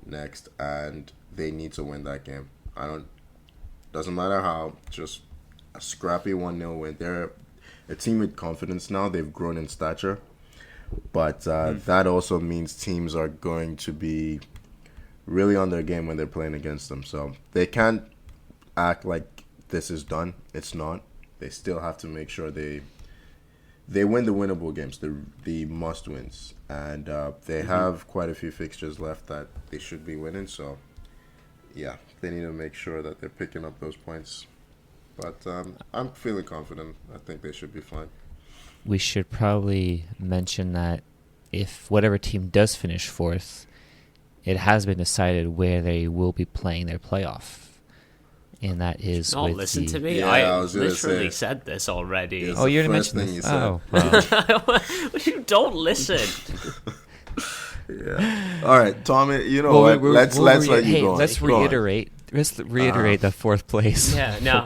next, and they need to win that game. Doesn't matter how, just a scrappy 1-0 win. They're a team with confidence now. They've grown in stature. But that also means teams are going to be really on their game when they're playing against them. So they can't act like this is done. It's not. They still have to make sure they win the winnable games, the must-wins. And they have quite a few fixtures left that they should be winning. So, yeah, they need to make sure that they're picking up those points. But I'm feeling confident. I think they should be fine. We should probably mention that if whatever team does finish 4th, it has been decided where they will be playing their playoff. And that is Don't listen to me. Yeah, I was gonna literally say. said this already. It's Oh, the you're going to first mention thing this? you Oh, well. You don't listen. Yeah. All right, Tommy. You know what? Let's let you go. Let's reiterate. Let's reiterate the 4th place. Yeah, no,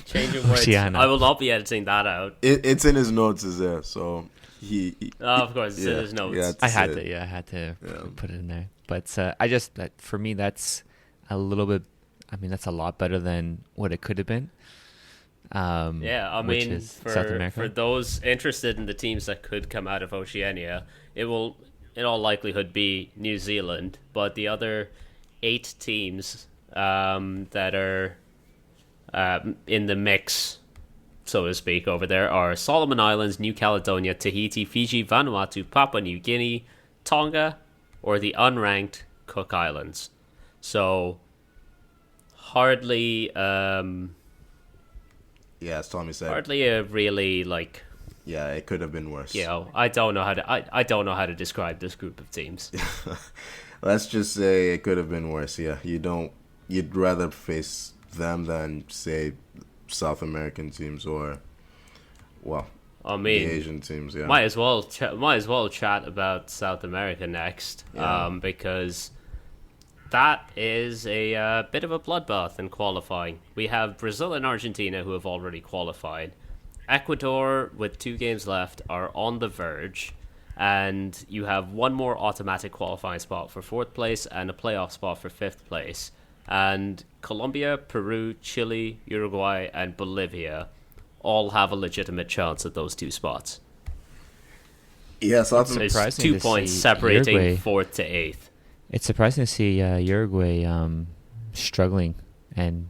change your words. Oceania. I will not be editing that out. It's in his notes, is there? So he of course, it's in his notes. Yeah, I had to put it in there. But for me, that's a little bit. I mean, that's a lot better than what it could have been. I mean, South America. For those interested in the teams that could come out of Oceania, it will, in all likelihood, be New Zealand. But the other 8 teams that are in the mix, so to speak, over there are Solomon Islands, New Caledonia, Tahiti, Fiji, Vanuatu, Papua New Guinea, Tonga, or the unranked Cook Islands. So hardly as Tommy said, hardly a really like. Yeah, it could have been worse. I don't know how to. I don't know how to describe this group of teams. Let's just say it could have been worse. Yeah, you'd rather face them than say South American teams or, well, I mean, the Asian teams. Yeah, might as well chat about South America next, because that is a bit of a bloodbath in qualifying. We have Brazil and Argentina who have already qualified. Ecuador, with 2 games left, are on the verge. And you have one more automatic qualifying spot for 4th place and a playoff spot for 5th place. And Colombia, Peru, Chile, Uruguay, and Bolivia all have a legitimate chance at those 2 spots. Yes, that's There's surprising 2 to points see separating Uruguay. 4th to 8th. It's surprising to see Uruguay struggling and,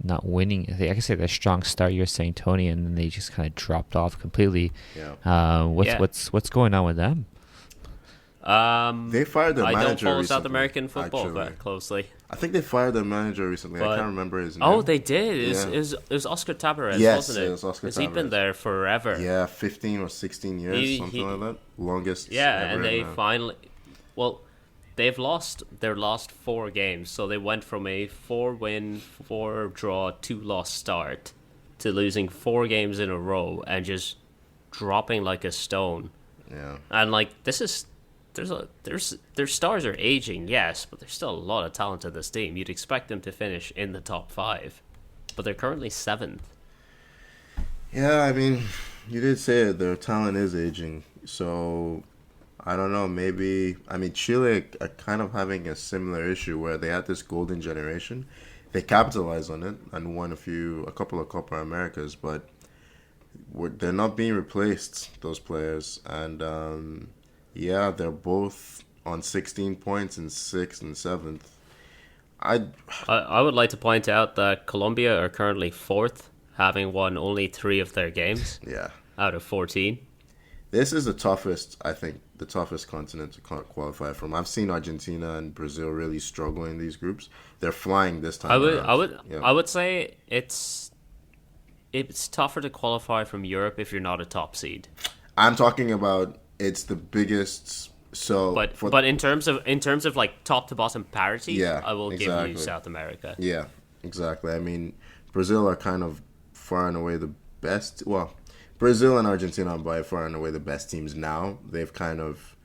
not winning. I can say the strong start you're saying, Tony, and then they just kind of dropped off completely. Yeah. What's going on with them? They fired their manager. I don't follow recently, South American football actually. that closely. I think they fired their manager recently. I can't remember his name. Oh, they did. It was Oscar Tabarez, Yes, wasn't it? it was Oscar Has he been Tabarez. there forever? Yeah, 15 or 16 years, something like that. Longest. Yeah, ever and they in, finally... Well, they've lost their last 4 games, so they went from a 4-win, 4-draw, 2-loss start to losing 4 games in a row and just dropping like a stone. Yeah. And like this is their stars are aging, yes, but there's still a lot of talent to this team. You'd expect them to finish in the top 5, but they're currently 7th. Yeah, I mean, you did say it. Their talent is aging, so I don't know. Maybe Chile are kind of having a similar issue where they had this golden generation. They capitalized on it and won a couple of Copa Americas, but they're not being replaced, those players. And yeah, they're both on 16 points in 6th and 7th. I would like to point out that Colombia are currently 4th, having won only 3 of their games Yeah. out of 14. This is the toughest, I think, the toughest continent to qualify from. I've seen Argentina and Brazil really struggle in these groups. They're flying this time around. Yeah. I would say it's tougher to qualify from Europe if you're not a top seed. I'm talking about it's the biggest. So, but in terms of like top to bottom parity, yeah, I will exactly. give you South America. Yeah, exactly. I mean, Brazil are kind of far and away the best. Well, Brazil and Argentina are by far and away the best teams now. They've kind of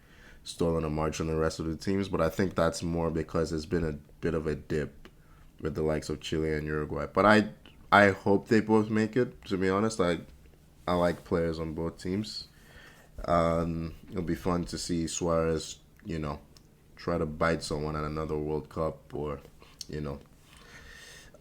stolen a march on the rest of the teams, but I think that's more because there's been a bit of a dip with the likes of Chile and Uruguay. But I hope they both make it. To be honest, I like players on both teams. It'll be fun to see Suarez, try to bite someone at another World Cup, or,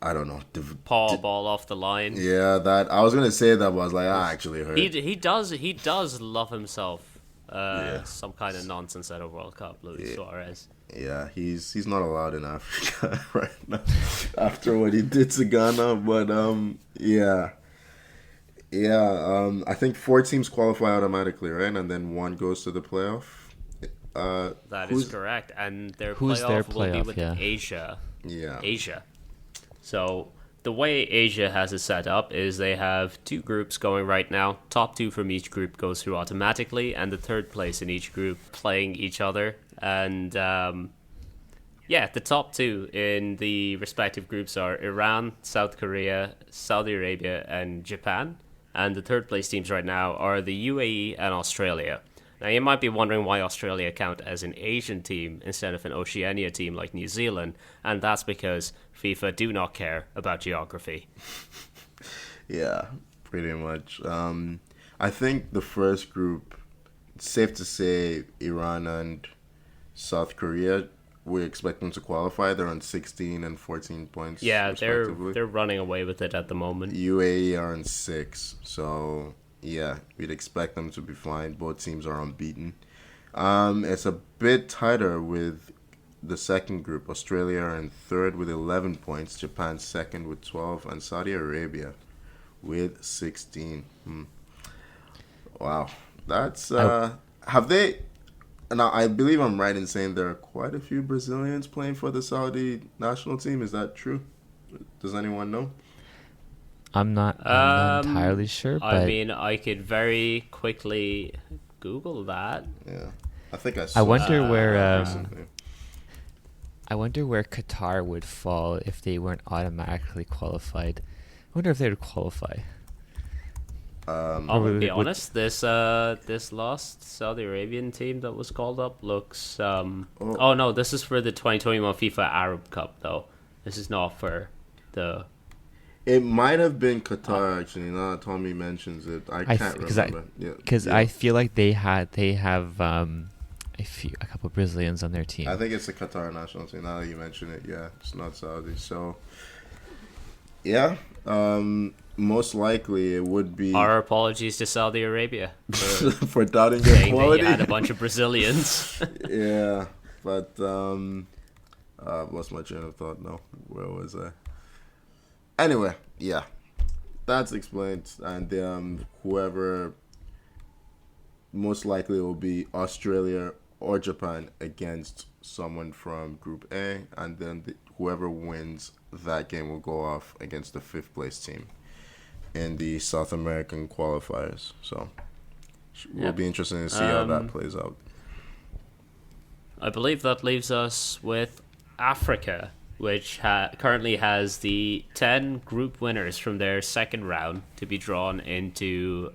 I don't know. Paw ball off the line. Yeah, that I was gonna say that, but I was like, I actually heard. He does love himself. Some kind of nonsense at a World Cup, Luis Suarez. Yeah, he's not allowed in Africa right now after what he did to Ghana. But I think 4 teams qualify automatically, right? And then 1 goes to the playoff. That is correct, and their who's playoff their will be playoff, with yeah. Asia. Yeah. Asia. So the way Asia has it set up is they have 2 groups going right now. Top 2 from each group goes through automatically, and the third place in each group playing each other. And the top 2 in the respective groups are Iran, South Korea, Saudi Arabia, and Japan. And the third place teams right now are the UAE and Australia. Now, you might be wondering why Australia count as an Asian team instead of an Oceania team like New Zealand, and that's because FIFA do not care about geography. Yeah, pretty much. I think the first group, it's safe to say Iran and South Korea, we expect them to qualify. They're on 16 and 14 points, respectively. they're running away with it at the moment. UAE are on 6, so yeah, we'd expect them to be fine. Both teams are unbeaten. It's a bit tighter with the second group. Australia are in 3rd with 11 points, Japan 2nd with 12, and Saudi Arabia with 16. Wow, that's have they? Now, I believe I'm right in saying there are quite a few Brazilians playing for the Saudi national team. Is that true? Does anyone know? I'm not entirely sure, but I mean, I could very quickly Google that. Yeah, I think I saw. I wonder where recently. I wonder where Qatar would fall if they weren't automatically qualified. I wonder if they would qualify. I'll be honest. This lost Saudi Arabian team that was called up looks. Oh no, this is for the 2021 FIFA Arab Cup though. This is not for the. It might have been Qatar actually. Now that Tommy mentions it, I can't remember. Because I feel like they have a couple of Brazilians on their team. I think it's the Qatar national team. Now that you mention it, yeah, it's not Saudi. So yeah, most likely it would be. Our apologies to Saudi Arabia for doubting their saying quality. that you had a bunch of Brazilians. Yeah, but I've lost my train of thought now. Where was I? Anyway, yeah, that's explained, and whoever most likely will be Australia or Japan against someone from Group A, and then whoever wins that game will go off against the 5th place team in the South American qualifiers. So it'll be interesting to see how that plays out. I believe that leaves us with Africa, which currently has the 10 group winners from their second round to be drawn into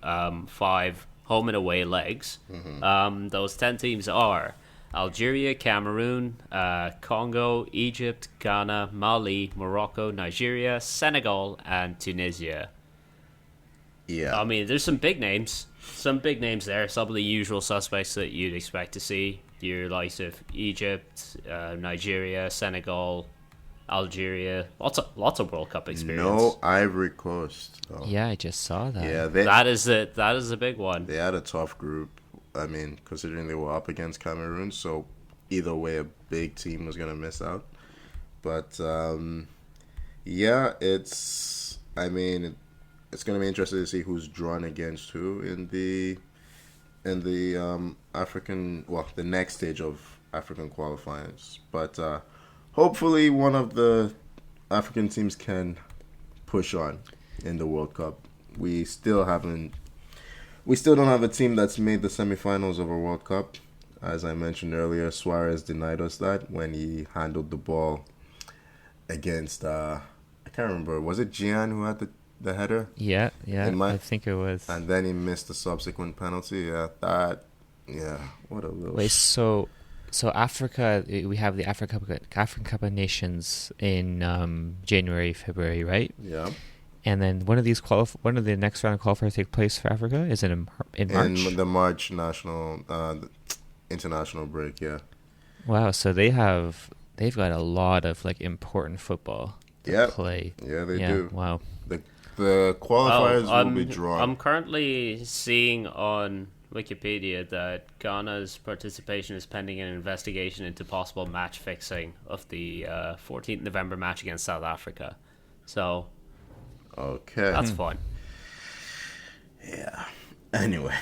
5 home and away legs. Mm-hmm. Those 10 teams are Algeria, Cameroon, Congo, Egypt, Ghana, Mali, Morocco, Nigeria, Senegal, and Tunisia. Yeah. I mean, there's some big names. Some big names there. Some of the usual suspects that you'd expect to see. Your likes of Egypt, Nigeria, Senegal, Algeria, lots of World Cup experience. No Ivory Coast. Though. Yeah, I just saw that. Yeah, that is a big one. They had a tough group. I mean, considering they were up against Cameroon, so either way, a big team was gonna miss out. But yeah, it's. I mean, it's gonna be interesting to see who's drawn against who in the African. Well, the next stage of African qualifiers. But hopefully, one of the African teams can push on in the World Cup. We still don't have a team that's made the semifinals of a World Cup. As I mentioned earlier, Suarez denied us that when he handled the ball against, I can't remember, was it Gian who had the header? Yeah, I think it was. And then he missed the subsequent penalty. What a little... Wait, so Africa, we have the African Cup of Nations in January, February, right? Yeah. And then one of the next round of qualifiers take place for Africa? Is it in March? In the March international break, yeah. Wow, so they've got a lot of like important football to play. Yeah, they do. Wow. The qualifiers will be drawn. I'm currently seeing on Wikipedia that Ghana's participation is pending an investigation into possible match fixing of the 14th November match against South Africa. So okay, that's fun. Yeah. Anyway,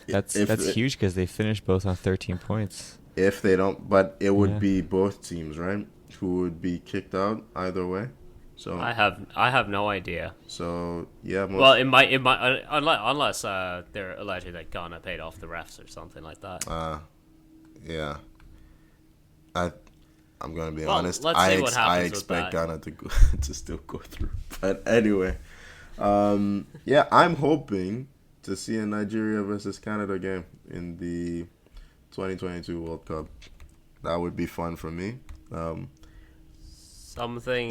that's huge because they finished both on 13 points. If they don't, but it would be both teams, right? Who would be kicked out either way. So I have no idea. So yeah. Well, it might unless they're alleging that Ghana paid off the refs or something like that. Yeah. I'm gonna be honest. Let's see what happens I expect Ghana to still go through. But anyway, yeah, I'm hoping to see a Nigeria versus Canada game in the 2022 World Cup. That would be fun for me. Something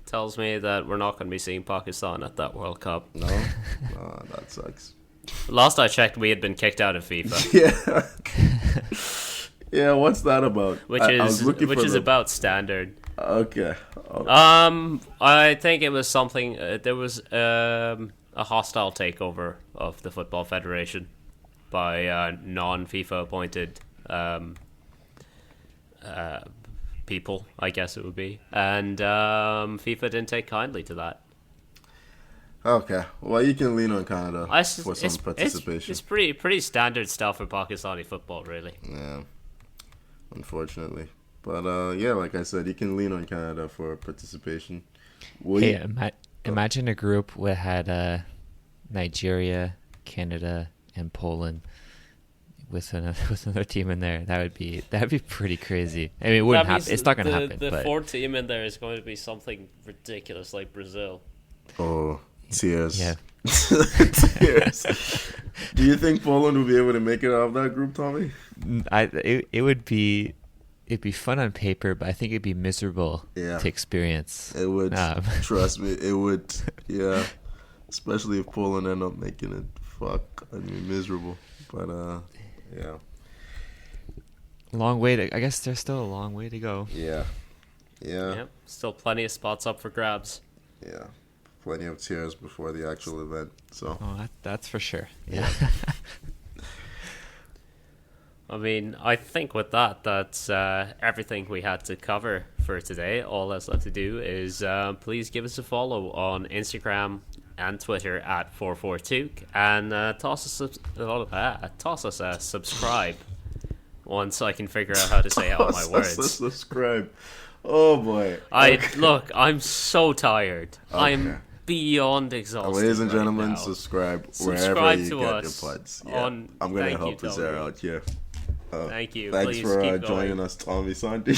tells me that we're not going to be seeing Pakistan at that World Cup. No, that sucks. Last I checked, we had been kicked out of FIFA. Yeah. What's that about? Which is about standard. Okay. I think it was something. There was a hostile takeover of the Football Federation by non-FIFA appointed people, I guess it would be, and FIFA didn't take kindly to that. Okay, well, you can lean on Canada for some participation. It's pretty standard stuff for Pakistani football, really. Yeah, unfortunately, but yeah, like I said, you can lean on Canada for participation. Imagine a group that had Nigeria, Canada, and Poland. With another team in there, that'd be pretty crazy. I mean, it wouldn't happen. It's not going to happen. The fourth team in there is going to be something ridiculous, like Brazil. Oh, tears! Yeah, tears. Do you think Poland will be able to make it out of that group, Tommy? It'd be fun on paper, but I think it'd be miserable to experience. It would. Trust me, it would. Yeah, especially if Poland end up making it. Fuck, I'd be miserable. But yeah. I guess there's still a long way to go. Yeah. Yep. Still plenty of spots up for grabs. Yeah. Plenty of tears before the actual event. So. Oh, that's for sure. Yeah. I mean, I think with that's everything we had to cover for today. All that's left to do is please give us a follow on Instagram and Twitter at 44Touque, and toss us a subscribe once I can figure out how to say out my words. Subscribe. Oh boy. Look, I'm so tired. Okay. I'm beyond exhausted. Ladies and gentlemen, now. subscribe wherever you get your pods. Yeah. I'm gonna help Azar out here. Thank you. Thanks Please for keep joining us, Tommy Sandy.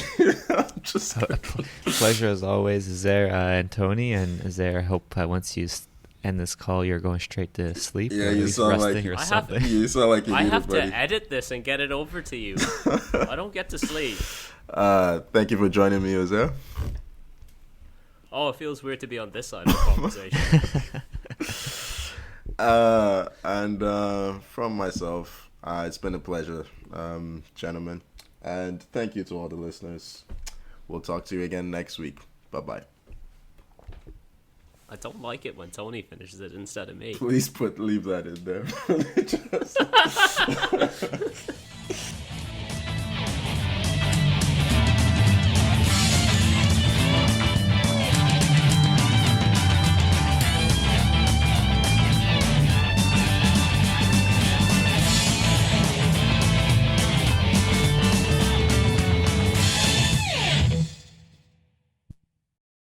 Pleasure as always, Azar and Tony. And Azar, I hope once you end this call, you're going straight to sleep. Yeah, you sound like you have to edit this and get it over to you. I don't get to sleep. Thank you for joining me, Azar. Oh, it feels weird to be on this side of the conversation. And from myself, it's been a pleasure, gentlemen, and thank you to all the listeners. We'll talk to you again next week. Bye-bye. I don't like it when Tony finishes it instead of me. Please leave that in there.